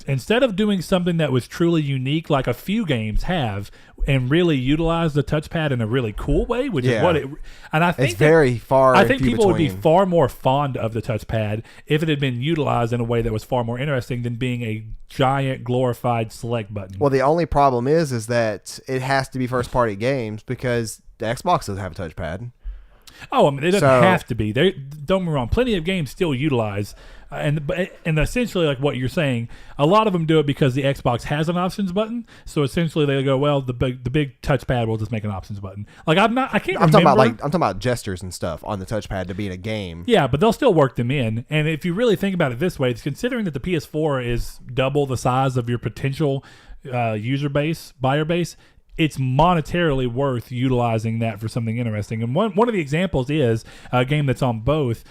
instead of doing something that was truly unique, like a few games have, and really utilize the touchpad in a really cool way, which is what it. And I think it's very far. I think people would be far more fond of the touchpad if it had been utilized in a way that was far more interesting than being a giant glorified select button. Well, the only problem is that it has to be first party games because the Xbox doesn't have a touchpad. Oh, I mean, it doesn't have to be. Don't get me wrong. Plenty of games still utilize, and essentially, like what you're saying, a lot of them do it because the Xbox has an options button. So essentially, they go, well, the big touchpad will just make an options button. Like I'm talking about gestures and stuff on the touchpad to be in a game. Yeah, but they'll still work them in. And if you really think about it this way, it's considering that the PS4 is double the size of your potential buyer base. it's monetarily worth utilizing that for something interesting. And one of the examples is a game that's on both.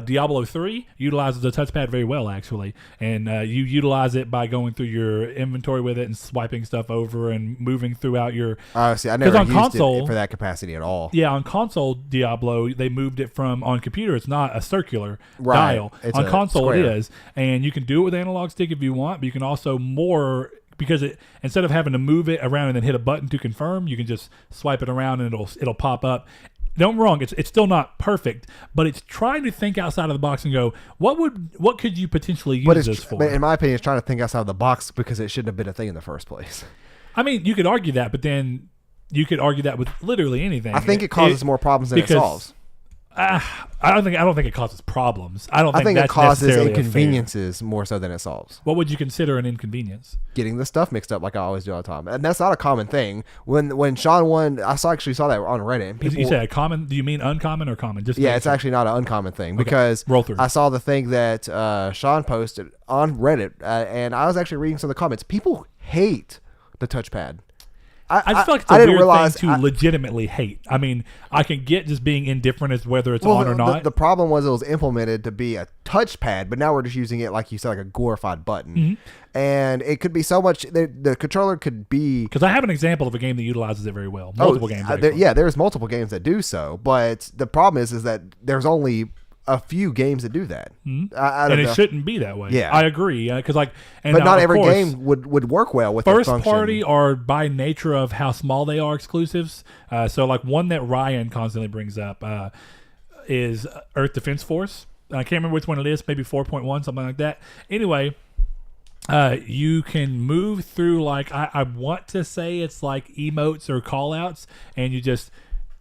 Diablo 3 utilizes the touchpad very well, actually. And you utilize it by going through your inventory with it and swiping stuff over and moving throughout your... See, I never on used console, it for that capacity at all. Yeah, on console Diablo, they moved it from... On computer, it's not a circular dial. It's on a console, square. it is. And you can do it with analog stick if you want, but you can also because instead of having to move it around and then hit a button to confirm, you can just swipe it around and it'll pop up. Don't get me wrong, it's still not perfect, but it's trying to think outside of the box and go, what could you potentially use this for? But in my opinion, it's trying to think outside of the box because it shouldn't have been a thing in the first place. I mean, you could argue that, but then you could argue that with literally anything. I think it causes more problems than it solves. I don't think it causes problems. I think it that's causes necessarily inconveniences more so than it solves. What would you consider an inconvenience? Getting the stuff mixed up like I always do all the time, and that's not a common thing. When Sean won, actually saw that on Reddit. You say a common? Do you mean uncommon or common? It's actually not an uncommon thing because roll through. I saw the thing that Sean posted on Reddit, and I was actually reading some of the comments. People hate the touchpad. I just feel like it's a weird thing to legitimately hate. I mean, I can get just being indifferent as whether it's on or not. The problem was it was implemented to be a touchpad, but now we're just using it, like you said, like a glorified button. Mm-hmm. And it could be so much... The controller could be... Because I have an example of a game that utilizes it very well. Multiple games. There's multiple games that do so, but the problem is that there's only... a few games that do that, and it shouldn't be that way. Yeah, I agree. Because but not every game would work well with first party are by nature of how small they are exclusives. So like one that Ryan constantly brings up is Earth Defense Force. I can't remember which one it is. Maybe 4.1, something like that. Anyway, you can move through like I want to say it's like emotes or callouts, and you just.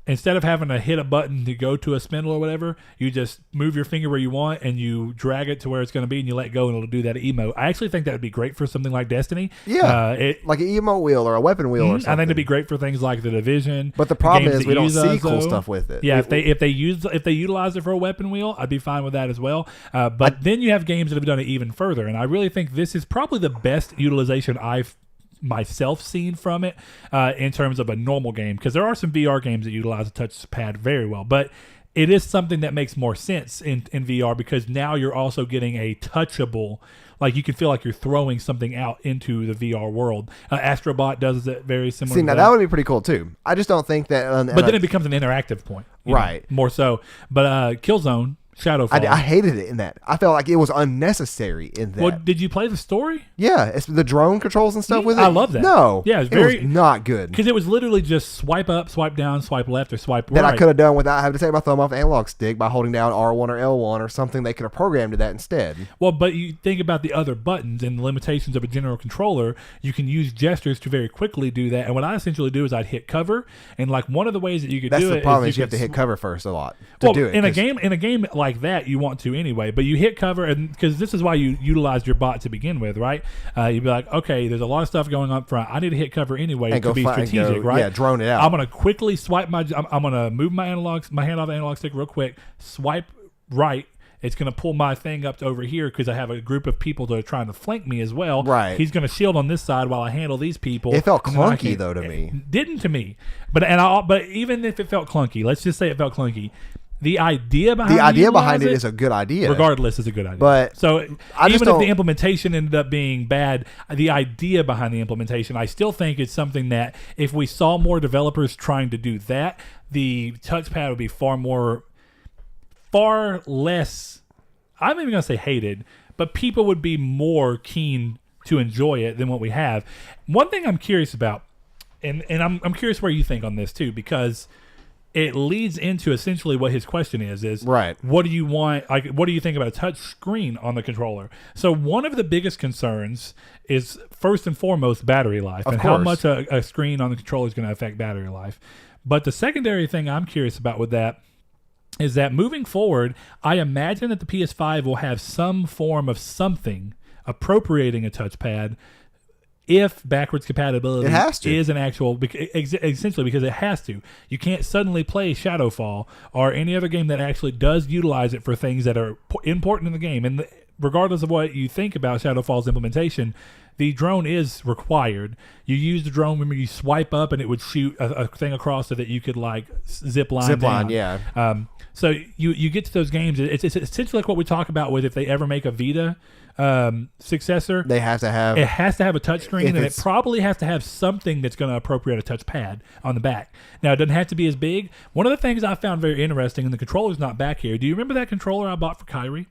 Instead of having to hit a button to go to a spindle or whatever, you just move your finger where you want and you drag it to where it's going to be and you let go and it'll do that emote. I actually think that would be great for something like Destiny. Yeah, like an emote wheel or a weapon wheel or something. I think it'd be great for things like The Division. But the problem is we don't see cool stuff with it. Yeah, if they utilize it for a weapon wheel, I'd be fine with that as well. But then you have games that have done it even further, and I really think this is probably the best utilization I've myself seen from it in terms of a normal game, because there are some VR games that utilize a touchpad very well, but it is something that makes more sense in VR because now you're also getting a touchable, like you can feel like you're throwing something out into the VR world. Astrobot does it very similar. See, now that would be pretty cool too. I just don't think that. But then it becomes an interactive point, right? More so. But Killzone. Shadowfall. I hated it in that. I felt like it was unnecessary in that. Well, did you play the story? Yeah, it's the drone controls and stuff with it. I love that. No, yeah, it was not good because it was literally just swipe up, swipe down, swipe left, or swipe right. That I could have done without having to take my thumb off the analog stick by holding down R1 or L1 or something. They could have programmed to that instead. Well, but you think about the other buttons and the limitations of a general controller. You can use gestures to very quickly do that. And what I essentially do is I'd hit cover, and like one of the ways that you could do it. That's the problem is you have to hit cover first a lot to do it. In a game like that, you want to anyway, but you hit cover, and because this is why you utilized your bot to begin with, right? You'd be like, okay, there's a lot of stuff going up front. I need to hit cover anyway to be strategic, right? Yeah, drone it out. I'm gonna quickly swipe I'm gonna move my hand off the analog stick real quick, swipe right. It's going to pull my thing up to over here because I have a group of people that are trying to flank me as well. Right. He's going to shield on this side while I handle these people. It felt clunky though to me. It didn't to me, but even if it felt clunky, let's just say it felt clunky. The idea behind it is a good idea. Regardless, is a good idea. But so even if the implementation ended up being bad, the idea behind the implementation, I still think it's something that if we saw more developers trying to do that, the touchpad would be far less. I'm even going to say hated, but people would be more keen to enjoy it than what we have. One thing I'm curious about, and I'm curious where you think on this too, because it leads into essentially what his question is right. What do you want? Like, what do you think about a touch screen on the controller? So one of the biggest concerns is first and foremost battery life, and how much a screen on the controller is going to affect battery life. But the secondary thing I'm curious about with that is that moving forward, I imagine that the PS5 will have some form of something appropriating a touchpad if backwards compatibility is an actual, essentially because it has to. You can't suddenly play Shadowfall or any other game that actually does utilize it for things that are important in the game. And regardless of what you think about Shadowfall's implementation, the drone is required. You use the drone when you swipe up, and it would shoot a thing across so that you could like zip line down. Yeah. So you get to those games. It's essentially like what we talk about with if they ever make a Vita successor. They have to have. It has to have a touchscreen, and it probably has to have something that's going to appropriate a touchpad on the back. Now, it doesn't have to be as big. One of the things I found very interesting, and the controller's not back here. Do you remember that controller I bought for Kyrie?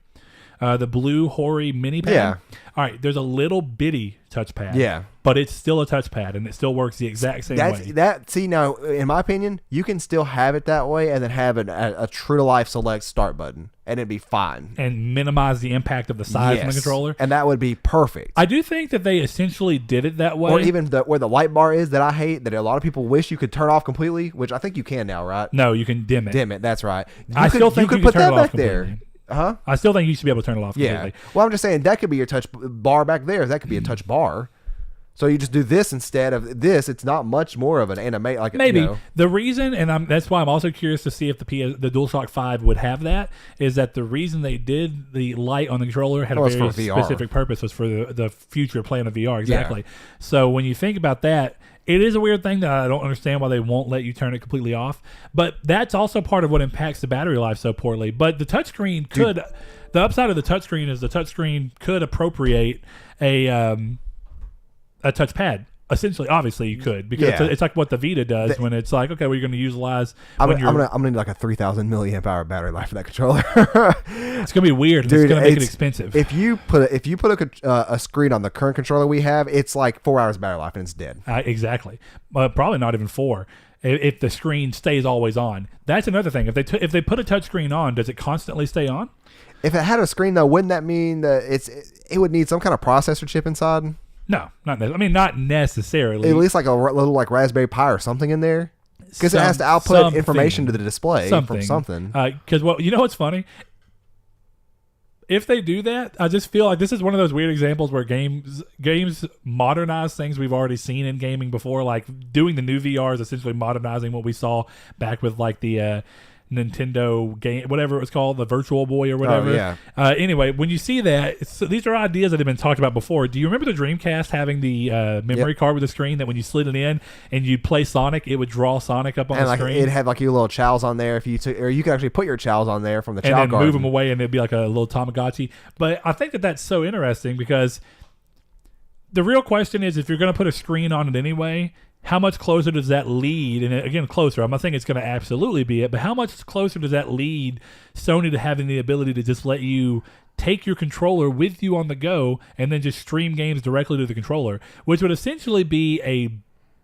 The blue Hori mini pad? Yeah. All right, there's a little bitty touchpad. Yeah. But it's still a touchpad, and it still works the exact same way. See, now, in my opinion, you can still have it that way and then have a true-to-life select start button, and it'd be fine. And minimize the impact of the size of the controller. And that would be perfect. I do think that they essentially did it that way. Or even where the light bar is that I hate, that a lot of people wish you could turn off completely, which I think you can now, right? No, you can dim it. Dim it, that's right. I still think you could put turn that it off back completely. there. Huh? I still think you should be able to turn it off completely. Yeah. Well, I'm just saying that could be your touch bar back there. That could be a touch bar. So you just do this instead of this. It's not much more of an anime. Like maybe you know. The reason, and that's why I'm also curious to see if the DualShock 5 would have that, is that the reason they did the light on the controller had a very specific purpose, was for the future plan of VR. Exactly. Yeah. So when you think about that, it is a weird thing that I don't understand why they won't let you turn it completely off. But that's also part of what impacts the battery life so poorly. But the touchscreen could, the upside of the touchscreen is the touchscreen could appropriate a touchpad. Essentially, obviously, you could, because it's like what the Vita does when it's like, okay, well, you're going to utilize. I'm gonna need like a 3,000 milliamp hour battery life for that controller. It's going to be weird. And dude, it's going to make it expensive. If you put a screen on the current controller we have, it's like 4 hours battery life and it's dead. Exactly, probably not even 4. If the screen stays always on, that's another thing. If they put a touch screen on, does it constantly stay on? If it had a screen though, wouldn't that mean that it would need some kind of processor chip inside? No, not necessarily. At least like a little like Raspberry Pi or something in there, because it has to output information to the display from something. Because you know what's funny? If they do that, I just feel like this is one of those weird examples where games modernize things we've already seen in gaming before. Like doing the new VR is essentially modernizing what we saw back with like the Nintendo game, whatever it was called, the Virtual Boy or whatever. Oh, yeah. Anyway, when you see that, these are ideas that have been talked about before. Do you remember the Dreamcast having the memory card with the screen that when you slid it in and you'd play Sonic, it would draw Sonic up on the screen? It had like your little chows on there. Or you could actually put your chows on there from the chow garden. And then move them away and it'd be like a little Tamagotchi. But I think that that's so interesting because the real question is, if you're going to put a screen on it anyway, how much closer does that lead? And again, closer. I'm not saying it's going to absolutely be it, but how much closer does that lead Sony to having the ability to just let you take your controller with you on the go and then just stream games directly to the controller, which would essentially be a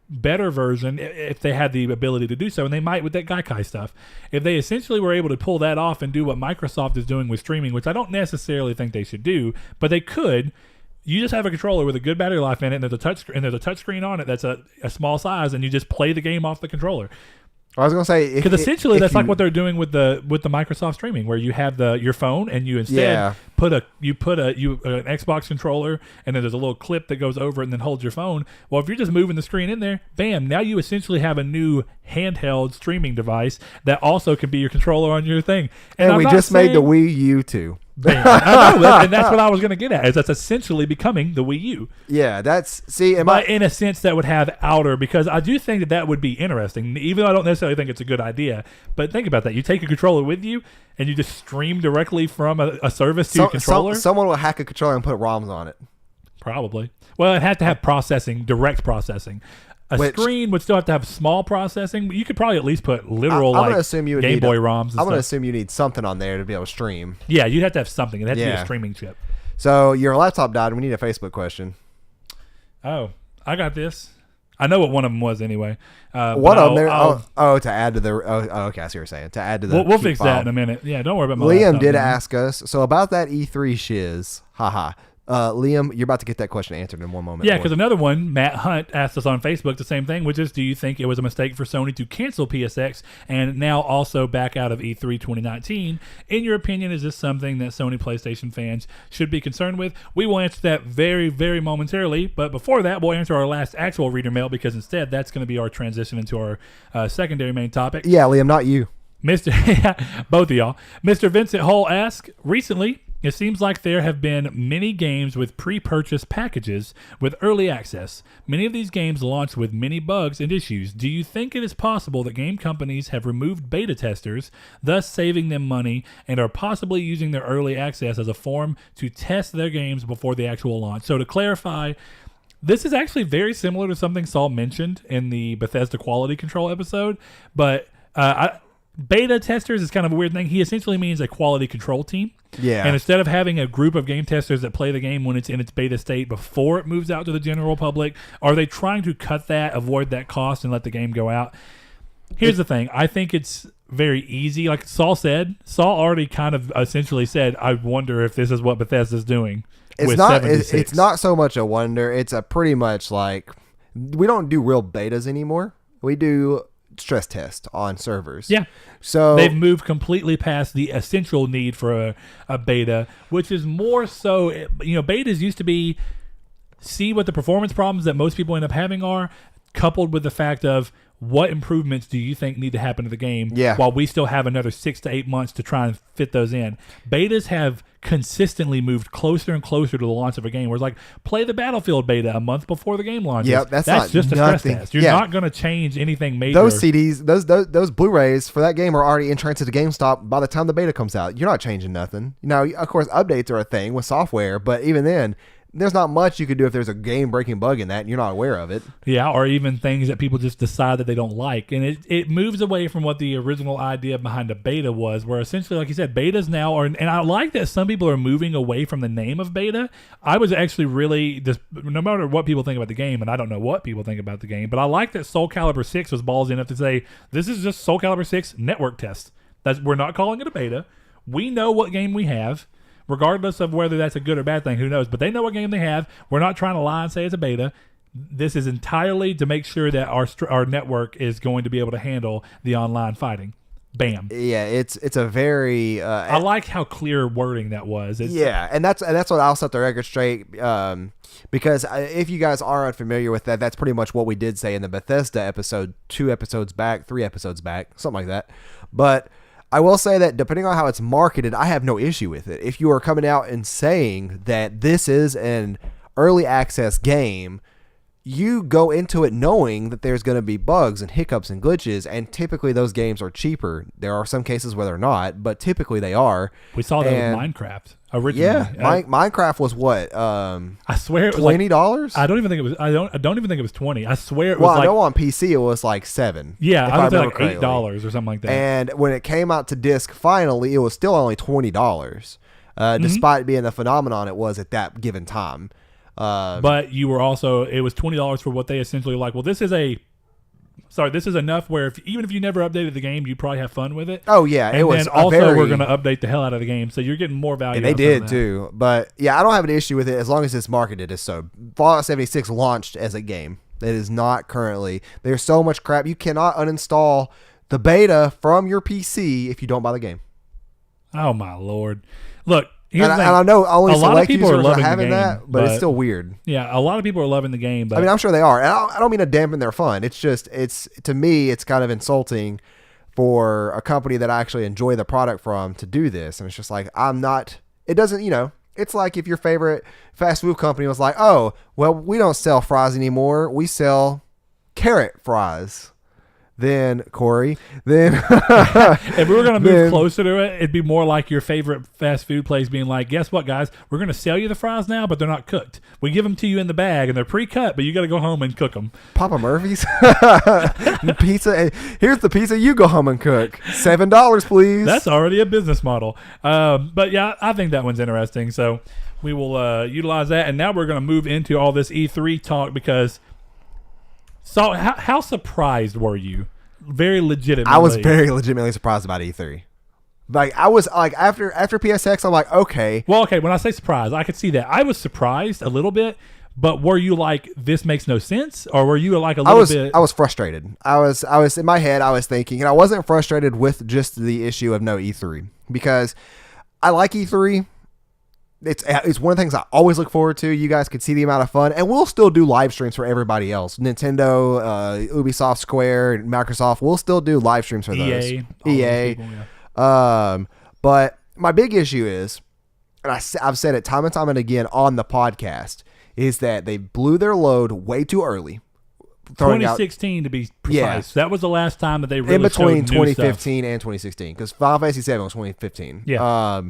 better version if they had the ability to do so, and they might with that Gaikai stuff. If they essentially were able to pull that off and do what Microsoft is doing with streaming, which I don't necessarily think they should do, but they could. You just have a controller with a good battery life in it, and there's a touch screen on it that's a small size, and you just play the game off the controller. I was gonna say, because essentially that's like what they're doing with the Microsoft streaming, where you have your phone and you instead put an Xbox controller, and then there's a little clip that goes over it and then holds your phone. Well, if you're just moving the screen in there, bam! Now you essentially have a new handheld streaming device that also can be your controller on your thing. And we just made the Wii U too. I know, and that's what I was going to get at. Is that's essentially becoming the Wii U. Yeah, but in a sense that would have outer, because I do think that would be interesting. Even though I don't necessarily think it's a good idea, but think about that. You take a controller with you, and you just stream directly from a service to your controller. Someone will hack a controller and put ROMs on it. Probably. Well, it had to have direct processing. Screen would still have to have small processing, but you could probably at least put literal Game Boy ROMs. I'm going to assume you need something on there to be able to stream. Yeah, you'd have to have something. It'd have to be a streaming chip. So your laptop died. We need a Facebook question. Oh, I got this. I know what one of them was anyway. One of them there. To add to the. Okay, I see what you're saying. To add to the. We'll fix that in a minute. Yeah, don't worry about my Liam laptop, did ask us. So about that E3 shiz. Haha. Liam, you're about to get that question answered in one moment. Yeah, because another one, Matt Hunt, asked us on Facebook the same thing, which is, do you think it was a mistake for Sony to cancel PSX and now also back out of E3 2019? In your opinion, is this something that Sony PlayStation fans should be concerned with? We will answer that very, very momentarily, but before that, we'll answer our last actual reader mail, because instead that's going to be our transition into our secondary main topic. Yeah, Liam, not you. Both of y'all. Mr. Vincent Hull asked, recently, It seems like there have been many games with pre-purchase packages with early access. Many of these games launched with many bugs and issues. Do you think it is possible that game companies have removed beta testers, thus saving them money, and are possibly using their early access as a form to test their games before the actual launch? So to clarify, this is actually very similar to something Saul mentioned in the Bethesda quality control episode, but beta testers is kind of a weird thing. He essentially means a quality control team. Yeah. And instead of having a group of game testers that play the game when it's in its beta state before it moves out to the general public, are they trying to cut that, avoid that cost, and let the game go out? Here's the thing. I think it's very easy. Like Saul said, Saul already kind of essentially said, I wonder if this is what Bethesda's doing. It's not so much a wonder. It's a pretty much like, we don't do real betas anymore. We do stress test on servers. Yeah. So they've moved completely past the essential need for a beta, which is more so, betas used to be see what the performance problems that most people end up having are, coupled with the fact of what improvements do you think need to happen to the game while we still have another 6 to 8 months to try and fit those in. Betas have consistently moved closer and closer to the launch of a game. Where it's like, play the Battlefield beta a month before the game launches. Yep, that's just a stress test. You're not going to change anything major. Those CDs, those Blu-rays for that game are already in transit to GameStop by the time the beta comes out. You're not changing nothing. Now, of course, updates are a thing with software, but even then, there's not much you could do if there's a game-breaking bug in that and you're not aware of it. Yeah, or even things that people just decide that they don't like. And it moves away from what the original idea behind a beta was, where essentially, like you said, betas now are... And I like that some people are moving away from the name of beta. I was actually really... no matter what people think about the game, and I don't know what people think about the game, but I like that Soul Calibur 6 was ballsy enough to say, this is just Soul Calibur 6 network test. We're not calling it a beta. We know what game we have. Regardless of whether that's a good or bad thing, who knows? But they know what game they have. We're not trying to lie and say it's a beta. This is entirely to make sure that our network is going to be able to handle the online fighting. Bam. Yeah, it's a very... I like how clear wording that was. And that's what I'll set the record straight, because if you guys are unfamiliar with that, that's pretty much what we did say in the Bethesda episode 2 episodes back, 3 episodes back, something like that. But... I will say that depending on how it's marketed, I have no issue with it. If you are coming out and saying that this is an early access game, you go into it knowing that there's going to be bugs and hiccups and glitches, and typically those games are cheaper. There are some cases where they're not, but typically they are. We saw that with Minecraft originally. Yeah, Minecraft was what? I swear it was $20. I don't even think it was. I don't even think it was 20. I swear it was. Well, I know on PC it was like $7. Yeah, I was like $8 or something like that. And when it came out to disc, finally, it was still only $20, despite being the phenomenon it was at that given time. But you were also, it was $20 for what they essentially like. Well, this is enough where even if you never updated the game, you probably have fun with it. Oh yeah, and it was. And also, we're going to update the hell out of the game, so you're getting more value. And they did too. But yeah, I don't have an issue with it as long as it's marketed as so. Fallout 76 launched as a game. It is not currently. There's so much crap. You cannot uninstall the beta from your PC if you don't buy the game. Oh my Lord! Look. And I know only select users are having game, that, but it's still weird. Yeah, a lot of people are loving the game. But I mean, I'm sure they are. And I don't mean to dampen their fun. It's just, to me, it's kind of insulting for a company that I actually enjoy the product from to do this. And it's just like, it doesn't, it's like if your favorite fast food company was like, oh, well, we don't sell fries anymore. We sell carrot fries. Then Corey, if we were going to move closer to it, it'd be more like your favorite fast food place being like, guess what, guys? We're going to sell you the fries now, but they're not cooked. We give them to you in the bag, and they're pre-cut, but you got to go home and cook them. Papa Murphy's pizza. Here's the pizza. You go home and cook. $7, please. That's already a business model. But yeah, I think that one's interesting. So we will utilize that, and now we're going to move into all this E3 talk because. So how surprised were you? Very legitimately. I was very legitimately surprised about E3. Like I was like after PSX, I'm like, okay. Well, okay. When I say surprised, I could see that. I was surprised a little bit, but were you like, this makes no sense, or were you like a little bit? I was frustrated. I was in my head. I was thinking, and I wasn't frustrated with just the issue of no E3 because I like E3. It's one of the things I always look forward to. You guys can see the amount of fun, and we'll still do live streams for everybody else. Nintendo, Ubisoft, Square, Microsoft. We'll still do live streams for those. EA. People, yeah. But my big issue is and I've said it time and time and again on the podcast, is that they blew their load way too early. 2016 to be precise. Yeah. That was the last time that they really in between showed new 2015 and 2016, because Final Fantasy VII was 2015. Yeah.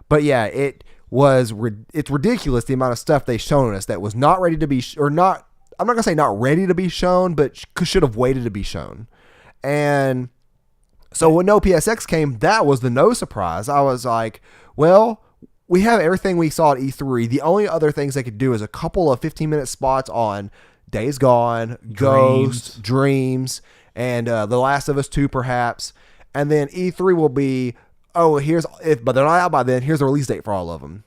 But yeah, it's ridiculous the amount of stuff they shown us that was not ready to be I'm not gonna say not ready to be shown, but should have waited to be shown. And so when no PSX came, that was the no surprise. I was like, well, we have everything we saw at E3. The only other things they could do is a couple of 15-minute spots on Days Gone, Ghost, Dreams, and The Last of Us 2 perhaps. And then E3 will be, but they're not out by then, here's the release date for all of them.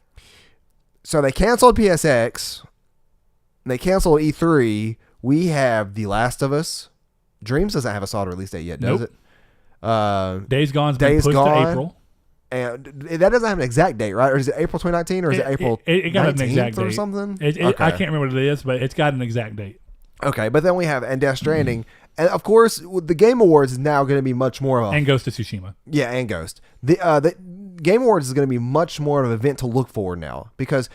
So they canceled PSX, they canceled E3. We have The Last of Us. Dreams doesn't have a solid release date yet, does it? Days Gone's been pushed to April. And that doesn't have an exact date, right? Or is it April 2019 or is it April it got an exact date or something? Okay. I can't remember what it is, but it's got an exact date. Okay, but then we have Death Stranding. And of course, the Game Awards is now going to be much more of a... And Ghost of Tsushima. Yeah, and Ghost. The Game Awards is going to be much more of an event to look for now, because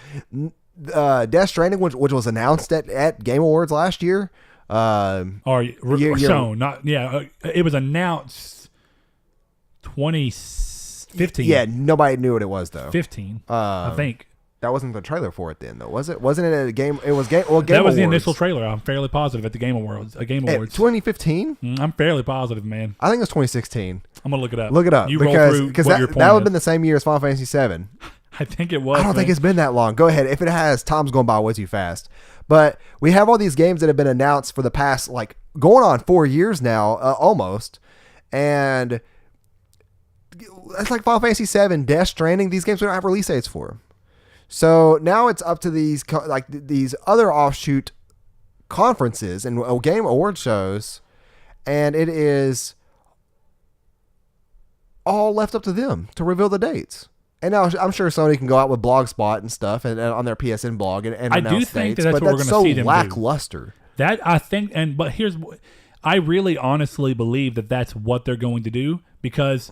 Death Stranding, which was announced at Game Awards last year... shown. It was announced 2015. Yeah, nobody knew what it was though. 15, I think. That wasn't the trailer for it then, though, was it? Wasn't it a game? It was Game. Well, Game that was Awards. the initial trailer. I'm fairly positive at the Game Awards. 2015. I'm fairly positive, man. I think it was 2016. I'm gonna look it up. Look it up, you because that would have been is. the same year as Final Fantasy VII. I think it was. I don't think it's been that long. Go ahead. If it has, time's going by way too fast. But we have all these games that have been announced for the past, going on 4 years now, almost. And it's like Final Fantasy VII, Death Stranding. These games we don't have release dates for. So now it's up to these other offshoot conferences and game award shows, and it is all left up to them to reveal the dates. And now I'm sure Sony can go out with Blogspot and stuff and on their PSN blog and I announce do think dates, that's what we're going to see them lackluster. Do. That I think, but I really honestly believe that that's what they're going to do, because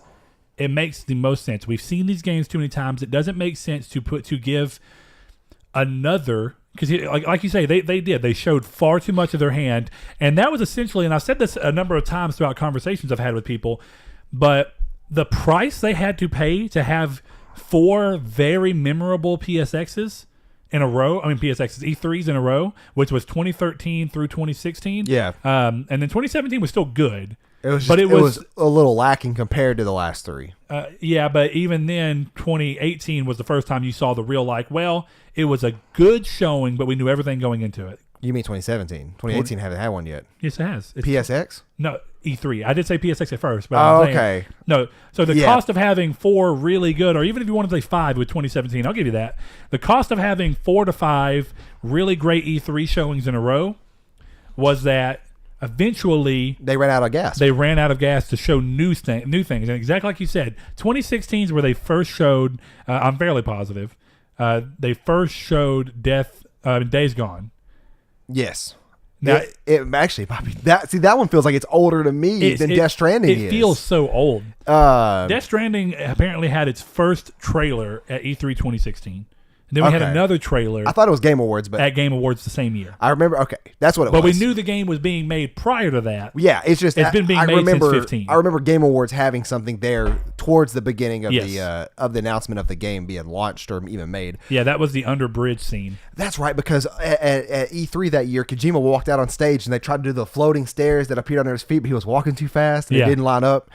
it makes the most sense. We've seen these games too many times. It doesn't make sense to give another, because like you say, they showed far too much of their hand, and that was essentially, and I've said this a number of times throughout conversations I've had with people, but the price they had to pay to have 4 very memorable PSXs in a row, PSXs, E3s in a row, which was 2013 through 2016. Yeah. And then 2017 was still good. It was a little lacking compared to the last 3. Yeah, but even then, 2018 was the first time you saw the real, it was a good showing, but we knew everything going into it. You mean 2017? 2018 haven't had one yet. Yes, it has. PSX? No, E3. I did say PSX at first. But okay. No, so the cost of having 4 really good, or even if you want to say 5 with 2017, I'll give you that. The cost of having 4 to 5 really great E3 showings in a row was that eventually they ran out of gas. They ran out of gas to show new things. And exactly like you said, 2016 is where they first showed, I'm fairly positive, they first showed Days Gone. Yes. Now, it actually might be that one feels like it's older to me than Death Stranding is. It feels so old. Death Stranding apparently had its first trailer at E3 2016. And then we had another trailer. I thought it was Game Awards, but at Game Awards the same year. I remember. Okay, that's what it was. But we knew the game was being made prior to that. Yeah, it's been being made since 15. I remember Game Awards having something there towards the beginning of the announcement of the game being launched or even made. Yeah, that was the underbridge scene. That's right, because at E3 that year, Kojima walked out on stage and they tried to do the floating stairs that appeared under his feet, but he was walking too fast and it didn't line up.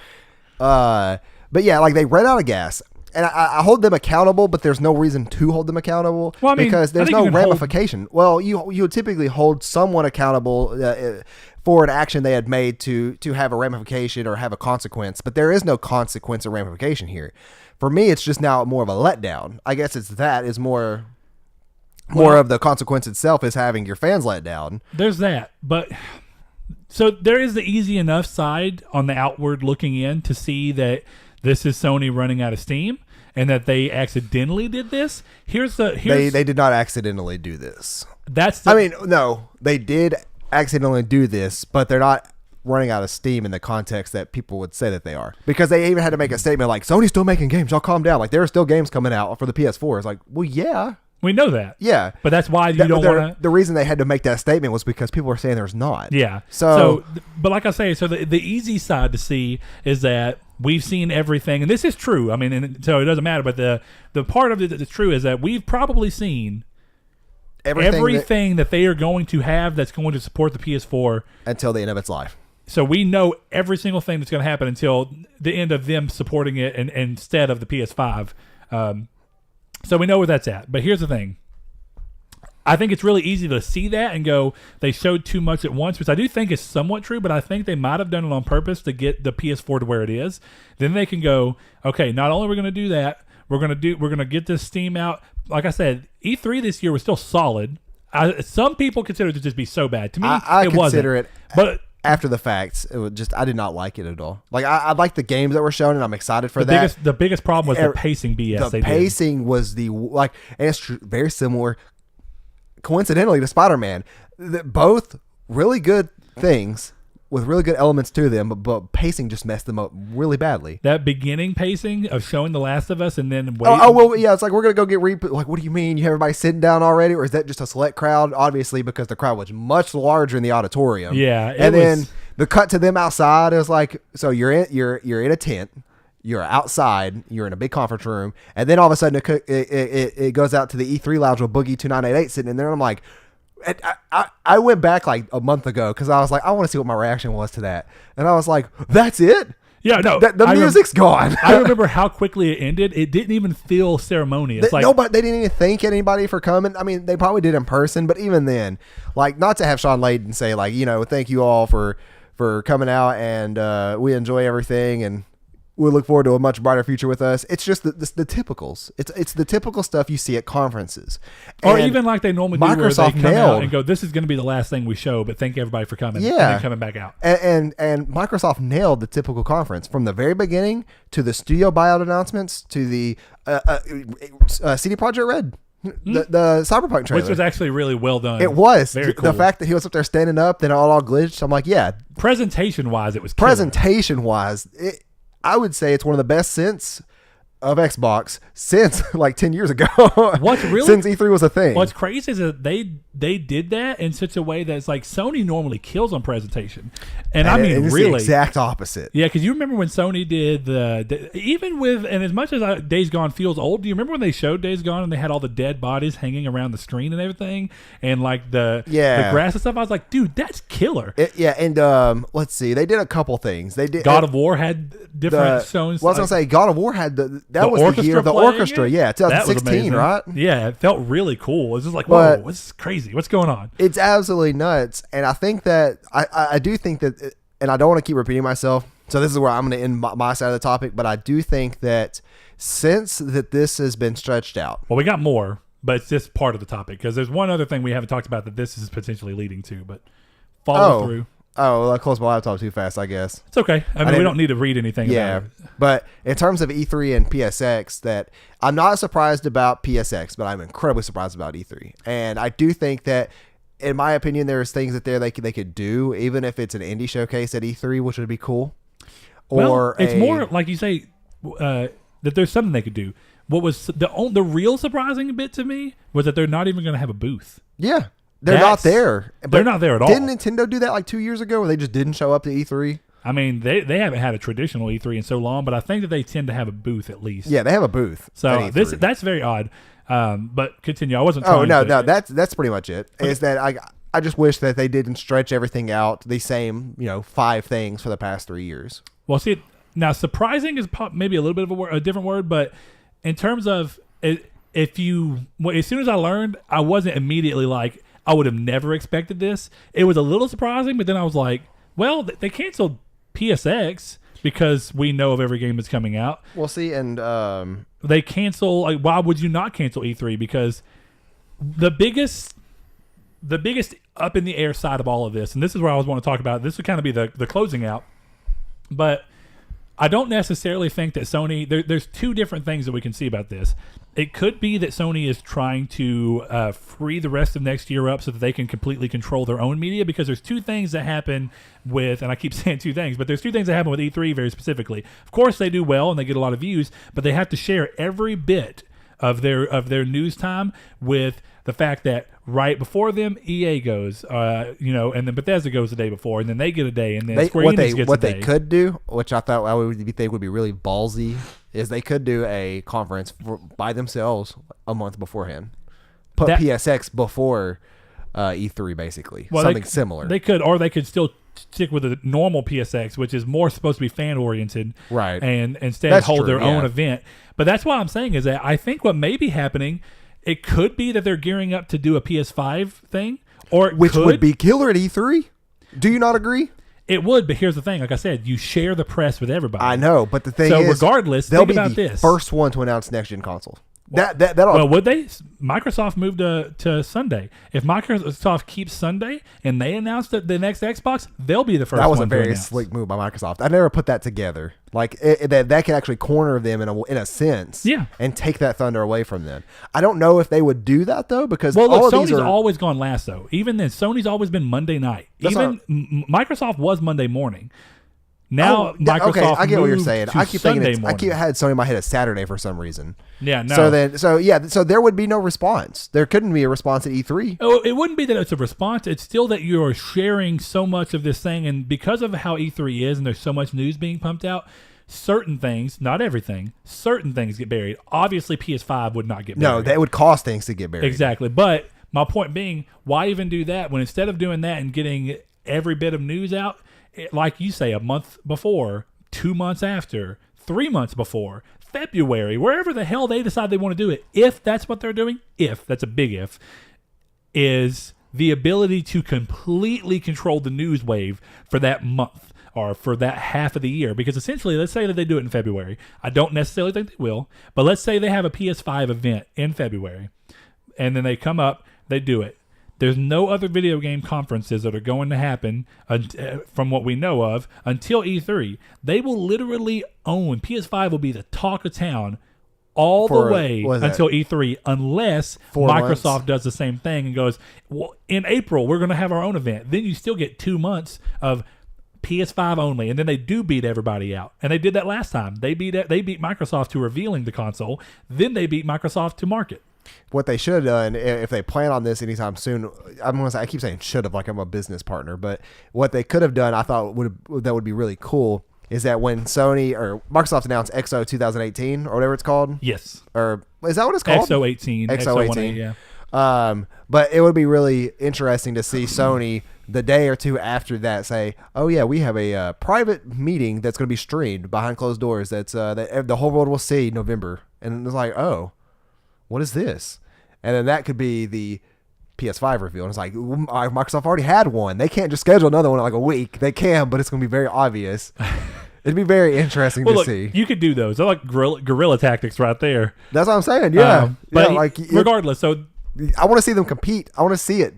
But yeah, they ran out of gas. And I hold them accountable, but there's no reason to hold them accountable because there's no ramification. Well, you would typically hold someone accountable for an action they had made to have a ramification or have a consequence, but there is no consequence or ramification here. For me, it's just now more of a letdown. I guess it's more of the consequence itself is having your fans let down. There's that, but so there is the easy enough side on the outward looking in to see that this is Sony running out of steam and that they accidentally did this. They did not accidentally do this. That's no, they did accidentally do this, but they're not running out of steam in the context that people would say that they are. Because they even had to make a statement like, Sony's still making games. Y'all calm down. Like, there are still games coming out for the PS4. It's like, well, yeah. We know that. Yeah. But that's why you don't want to. The reason they had to make that statement was because people were saying there's not. Yeah. But like I say, so the easy side to see is that we've seen everything. And this is true. I mean, and so it doesn't matter. But the part of it that's true is that we've probably seen everything that they are going to have that's going to support the PS4 until the end of its life. So we know every single thing that's going to happen until the end of them supporting it and instead of the PS5. So we know where that's at. But here's the thing. I think it's really easy to see that and go, they showed too much at once, which I do think is somewhat true, but I think they might have done it on purpose to get the PS4 to where it is. Then they can go, okay, not only are we going to do that, we're going to get this Steam out. Like I said, E3 this year was still solid. Some people consider it to just be so bad. To me, I it wasn't. Consider it, but after the facts, it was just I did not like it at all. Like I like the games that were shown, and I'm excited for that. The biggest problem was the pacing BS. The pacing was and it's very similar, coincidentally, to Spider-Man. Both really good things with really good elements to them, but pacing just messed them up really badly. That beginning pacing of showing The Last of Us and then waiting. Oh well, yeah, it's like we're gonna go get like, what do you mean? You have everybody sitting down already, or is that just a select crowd? Obviously, because the crowd was much larger in the auditorium. Yeah, and then the cut to them outside is like, so you're in a tent, you're outside, you're in a big conference room, and then all of a sudden it goes out to the E3 lounge with Boogie 2988 sitting in there, and I'm like. I went back like a month ago because I was like, I want to see what my reaction was to that. And I was like, that's it? Yeah, no. The music's gone. I remember how quickly it ended. It didn't even feel ceremonious. They didn't even thank anybody for coming. I mean, they probably did in person, but even then, like, not to have Sean Layden say, like, thank you all for coming out and we enjoy everything and we'll look forward to a much brighter future with us. It's just the typicals. It's the typical stuff you see at conferences. Or and even like they normally do Microsoft where they come nailed. out and go, this is going to be the last thing we show, but thank everybody for coming. Yeah. And then coming back out. And Microsoft nailed the typical conference from the very beginning to the studio buyout announcements to the CD Projekt Red. The Cyberpunk trailer. Which was actually really well done. It was. Very cool. The fact that he was up there standing up, then all glitched. I'm like, yeah. Presentation-wise, it was killer. Presentation-wise, I would say it's one of the best since of Xbox since like 10 years ago. What's really since E3 was a thing. What's crazy is that they did that in such a way that it's like Sony normally kills on presentation, and I mean it's really the exact opposite. Yeah, because you remember when Sony did even with, and as much as Days Gone feels old, do you remember when they showed Days Gone and they had all the dead bodies hanging around the screen and everything, and like the grass and stuff? I was like, dude, that's killer. Let's see, they did a couple things. They did God of War had different shows. Well, I was gonna say God of War had that was the year of the orchestra. Yeah, 2016, right? Yeah, it felt really cool. It's just like, whoa, what's crazy? What's going on? It's absolutely nuts. And I think that I do think that, and I don't want to keep repeating myself, so this is where I'm going to end my side of the topic, but I do think that since that this has been stretched out. Well, we got more, but it's just part of the topic because there's one other thing we haven't talked about that this is potentially leading to, but follow through. Oh, well, I closed my laptop too fast, I guess. It's okay. I mean, we don't need to read anything about it. But in terms of E3 and PSX, that I'm not surprised about PSX, but I'm incredibly surprised about E3. And I do think that, in my opinion, there's things that they could do, even if it's an indie showcase at E3, which would be cool. Or it's more like you say that there's something they could do. What was the real surprising bit to me was that they're not even going to have a booth. Yeah. They're not there. They're not there at all. Didn't Nintendo do that like 2 years ago where they just didn't show up to E3? I mean, they haven't had a traditional E3 in so long, but I think that they tend to have a booth at least. Yeah, they have a booth. So that's very odd. But continue. I wasn't trying to... No, that's pretty much it. Okay. Is that I just wish that they didn't stretch everything out the same, 5 things for the past 3 years. Well, see, now surprising is maybe a little bit of a different word, but in terms of as soon as I learned, I wasn't immediately like, I would have never expected this. It was a little surprising, but then I was like, well, they canceled PSX because we know of every game that's coming out. Well, see, and they cancel. Like, why would you not cancel E3? Because the biggest up in the air side of all of this, and this is where I was want to talk about. This would kind of be the closing out. But I don't necessarily think that Sony. There's two different things that we can see about this. It could be that Sony is trying to free the rest of next year up so that they can completely control their own media, because there's two things that happen with, and I keep saying two things, but there's two things that happen with E3 very specifically. Of course, they do well and they get a lot of views, but they have to share every bit of their news time with the fact that right before them, EA goes, and then Bethesda goes the day before, and then they get a day, and then Square Enix gets a day. They could do, which I thought I would think would be really ballsy, is they could do a conference by themselves a month beforehand. Put PSX before E3, basically. Well, something similar. They could, or they could still stick with the normal PSX, which is more supposed to be fan-oriented. Right. And instead hold their own event. But that's what I'm saying is that I think what may be happening, it could be that they're gearing up to do a PS5 thing, which would be killer at E3. Do you not agree? It would, but here's the thing. Like I said, you share the press with everybody. I know, but the thing is, regardless, they'll think be about the this. first one to announce next-gen console. Well, would they? Microsoft moved to Sunday. If Microsoft keeps Sunday and they announce the next Xbox, they'll be the first. That was a very slick move by Microsoft. I never put that together. Like that could actually corner them in a sense, and take that thunder away from them. I don't know if they would do that though, because Sony's always gone last though. Even then, Sony's always been Monday night. Microsoft was Monday morning. Now Microsoft. Okay, I get what you're saying. I keep Sunday thinking I had Sony in my head as Saturday for some reason. Yeah, no. So there would be no response. There couldn't be a response at E3. Oh, it wouldn't be that it's a response. It's still that you're sharing so much of this thing, and because of how E3 is, and there's so much news being pumped out, certain things, not everything, certain things get buried. Obviously, PS5 would not get buried. No, that would cause things to get buried. Exactly. But my point being, why even do that when instead of doing that and getting every bit of news out, like you say, a month before, 2 months after, 3 months before, February, wherever the hell they decide they want to do it, if that's what they're doing, if, that's a big if, is the ability to completely control the news wave for that month or for that half of the year. Because essentially, let's say that they do it in February. I don't necessarily think they will, but let's say they have a PS5 event in February, and then they come up, they do it. There's no other video game conferences that are going to happen from what we know of until E3. They will literally own. PS5 will be the talk of town all the way until E3 unless Microsoft does the same thing and goes, well, in April, we're going to have our own event. Then you still get 2 months of PS5 only, and then they do beat everybody out. And they did that last time. They beat Microsoft to revealing the console. Then they beat Microsoft to market. What they should have done, if they plan on this anytime soon, I keep saying should have, like I'm a business partner, but what they could have done, I thought that would be really cool, is that when Sony or Microsoft announced XO 2018 or whatever it's called. Yes. Or is that what it's called? XO18. XO18. Yeah. But it would be really interesting to see Sony the day or two after that say, "Oh yeah, we have a private meeting that's going to be streamed behind closed doors. That the whole world will see November." And it's like, oh, what is this? And then that could be the PS5 reveal. And it's like, Microsoft already had one. They can't just schedule another one in like a week. They can, but it's going to be very obvious. It'd be very interesting to see. You could do those. They're like guerrilla tactics right there. That's what I'm saying. Yeah. But regardless, so I want to see them compete. I want to see it.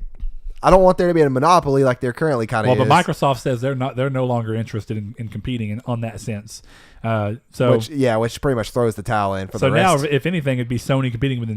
I don't want there to be a monopoly like there currently kind of is. Well, but Microsoft says they're no longer interested in competing on that sense. Which pretty much throws the towel in for the rest. So now, if anything, it'd be Sony competing with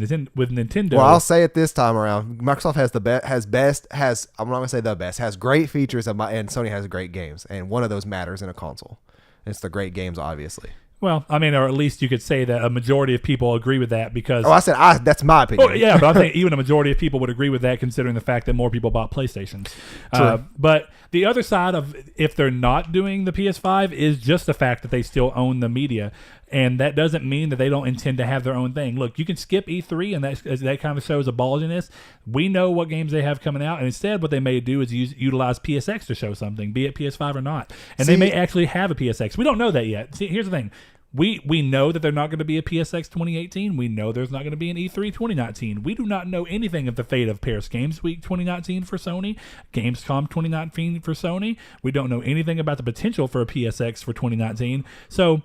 Nintendo. Well, I'll say it this time around. Microsoft I'm not going to say the best, has great features, and Sony has great games. And one of those matters in a console. It's the great games, obviously. Well, I mean, or at least you could say that a majority of people agree with that because... I said that's my opinion. Oh, yeah, but I think even a majority of people would agree with that considering the fact that more people bought PlayStations. But the other side of if they're not doing the PS5 is just the fact that they still own the media. And that doesn't mean that they don't intend to have their own thing. Look, you can skip E3, and that kind of shows a ballsiness. We know what games they have coming out, and instead what they may do is utilize PSX to show something, be it PS5 or not. And they may actually have a PSX. We don't know that yet. See, here's the thing. We know that they're not going to be a PSX 2018. We know there's not going to be an E3 2019. We do not know anything of the fate of Paris Games Week 2019 for Sony, Gamescom 2019 for Sony. We don't know anything about the potential for a PSX for 2019. So...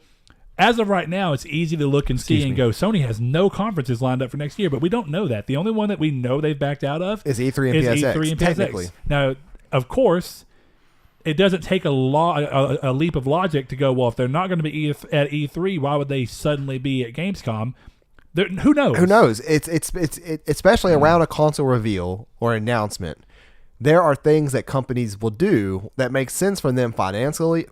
as of right now, it's easy to look and see and go, Sony has no conferences lined up for next year, but we don't know that. The only one that we know they've backed out of is E3 and PSX. Technically. Now, of course, it doesn't take a leap of logic to go, well, if they're not going to be at E3, why would they suddenly be at Gamescom? Who knows? Who knows? It's especially around a console reveal or announcement. There are things that companies will do that make sense for them financially,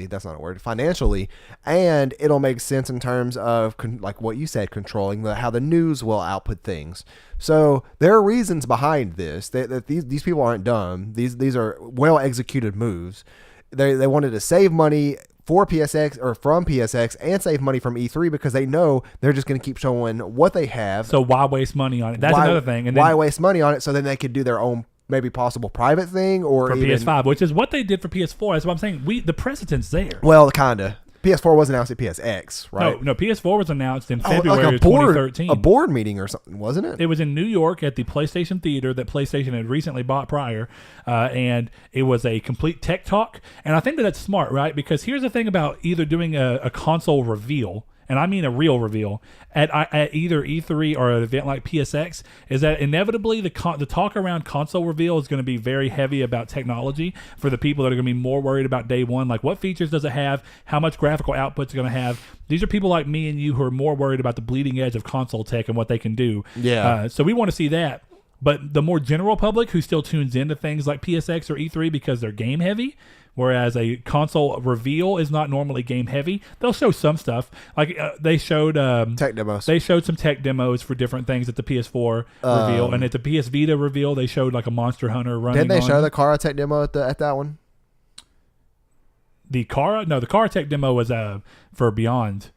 that's not a word, financially, and it'll make sense in terms of, like what you said, controlling how the news will output things. So there are reasons behind this, that these people aren't dumb. These are well-executed moves. They wanted to save money for PSX or from PSX and save money from E3 because they know they're just going to keep showing what they have. So why waste money on it? That's another thing. And why waste money on it so then they could do their own maybe possible private thing or for even, PS5, which is what they did for PS4. That's what I'm saying. The precedent's there. Well, kind of. PS4 was announced at PSX, right? No, PS4 was announced in February of 2013. A board meeting or something, wasn't it? It was in New York at the PlayStation Theater that PlayStation had recently bought prior, and it was a complete tech talk. And I think that's smart, right? Because here's the thing about either doing a console reveal, and I mean a real reveal, at either E3 or an event like PSX, is that inevitably the talk around console reveal is going to be very heavy about technology for the people that are going to be more worried about day one, like what features does it have, how much graphical output it's going to have. These are people like me and you who are more worried about the bleeding edge of console tech and what they can do. Yeah. So we want to see that. But the more general public who still tunes into things like PSX or E3 because they're game heavy, whereas a console reveal is not normally game heavy, they'll show some stuff. Like they showed tech demos. They showed some tech demos for different things at the PS4 reveal, and at the PS Vita reveal, they showed like a Monster Hunter running. Didn't they show the Kara tech demo at that one? The Kara? No, the Kara tech demo was for Beyond.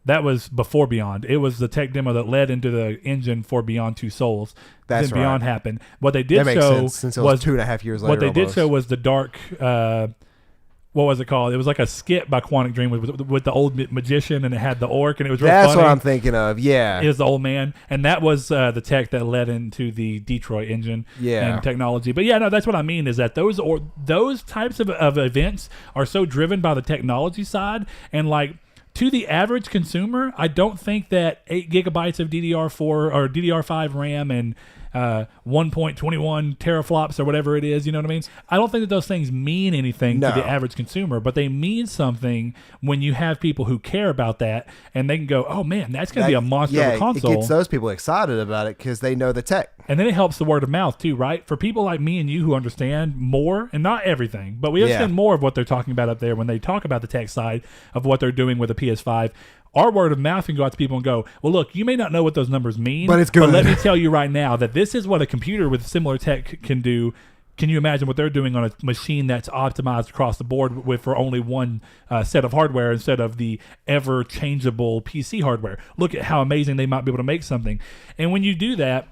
That was before Beyond. It was the tech demo that led into the engine for Beyond Two Souls. That's then Beyond right. happened. What they did that makes show sense, since it was 2.5 years later. What they did almost. show was the dark. What was it called? It was like a skit by Quantic Dream with the old magician, and it had the orc, and it was real That's funny. what I'm thinking of. Yeah, it was the old man, and that was the tech that led into the Detroit engine and technology. But yeah, no, that's what I mean is that those types of events are so driven by the technology side, and like. To the average consumer, I don't think that 8 gigabytes of DDR4 or DDR5 RAM and 1.21 teraflops or whatever it is, you know what I mean? I don't think that those things mean anything to the average consumer, but they mean something when you have people who care about that and they can go, oh man, that's going to be a monster of a console. It gets those people excited about it because they know the tech. And then it helps the word of mouth too, right? For people like me and you who understand more, and not everything, but we understand more of what they're talking about up there when they talk about the tech side of what they're doing with the PS5. Our word of mouth can go out to people and go, well, look, you may not know what those numbers mean, but it's good. But let me tell you right now that this is what a computer with similar tech can do. Can you imagine what they're doing on a machine that's optimized across the board for only one set of hardware instead of the ever-changeable PC hardware? Look at how amazing they might be able to make something. And when you do that,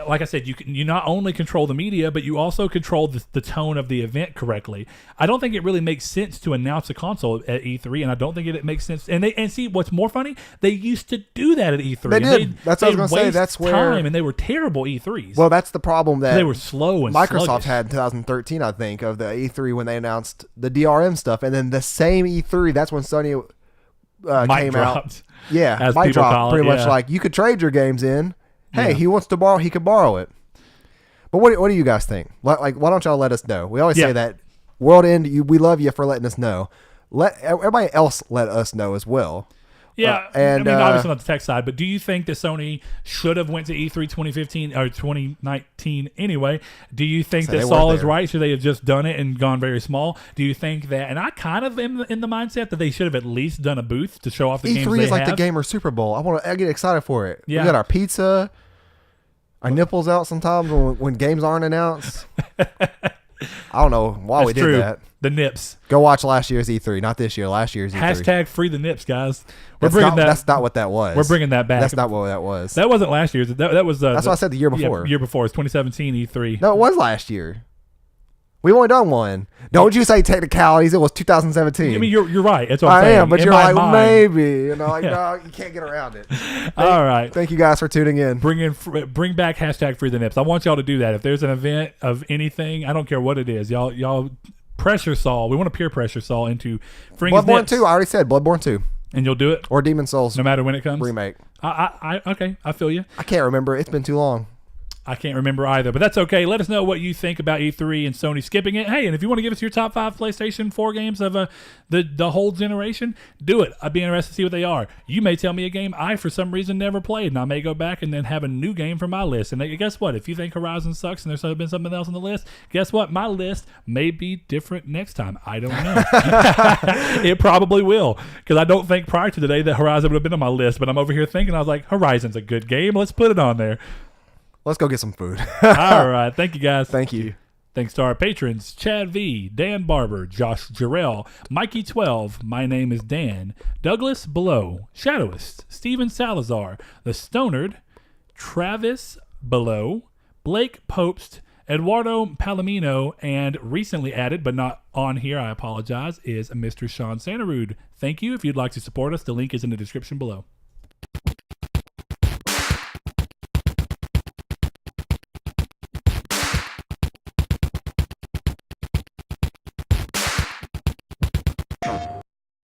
like I said, you not only control the media, but you also control the tone of the event correctly. I don't think it really makes sense to announce a console at E3, and I don't think it makes sense. And see, what's more funny? They used to do that at E3. They did. That's what I was going to say. That's where time, and they were terrible E3s. Well, that's the problem that they were slow and Microsoft sluggish. had in 2013, I think, of the E3 when they announced the DRM stuff, and then the same E3. That's when Sony came out. Yeah, as mic people drop, call it, pretty much like you could trade your games in. Hey, he wants to borrow. He could borrow it. But what do you guys think? Like, why don't y'all let us know? We always say that World End. We love you for letting us know. Let everybody else let us know as well. Yeah, and I mean, obviously not the tech side, but do you think that Sony should have went to E3 2015 or 2019 anyway? Do you think that Saul is right? Should they have just done it and gone very small? Do you think that? And I kind of am in the mindset that they should have at least done a booth to show off the games they have. E3 is like the gamer Super Bowl. I get excited for it. Yeah. We got our pizza, our nipples out sometimes when games aren't announced. I don't know why we did that. The nips. Go watch last year's E3, not this year. Last year's E3. Hashtag free the nips, guys. That's not what that was. We're bringing that back. That's not what that was. That wasn't last year's. That was. That's what I said the year before. Year before. It's 2017 E3. No, it was last year. We only done one. Don't you say technicalities. It was 2017. I mean, you're right. That's what I'm saying. I am, but in you're like, mind, maybe. No, you can't get around it. All right. Thank you guys for tuning in. Bring back hashtag free the nips. I want y'all to do that. If there's an event of anything, I don't care what it is. Y'all pressure Saul. We want to peer pressure Saul into freeing his Bloodborne nips. 2. I already said Bloodborne 2. And you'll do it? Or Demon Souls. No matter when it comes? Remake. Okay, I feel you. I can't remember. It's been too long. I can't remember either, but that's okay. Let us know what you think about E3 and Sony skipping it. Hey, and if you want to give us your top 5 PlayStation 4 games of the whole generation, do it. I'd be interested to see what they are. You may tell me a game I, for some reason, never played, and I may go back and then have a new game for my list. And guess what? If you think Horizon sucks and there's been something else on the list, guess what? My list may be different next time. I don't know. It probably will, because I don't think prior to today that Horizon would have been on my list, but I'm over here thinking, I was like, Horizon's a good game. Let's put it on there. Let's go get some food. All right. Thank you, guys. Thank you. Thanks to our patrons, Chad V, Dan Barber, Josh Jarrell, Mikey12, My Name is Dan, Douglas Below, Shadowist, Steven Salazar, The Stonard, Travis Below, Blake Popst, Eduardo Palomino, and recently added, but not on here, I apologize, is Mr. Sean Santarud. Thank you. If you'd like to support us, the link is in the description below.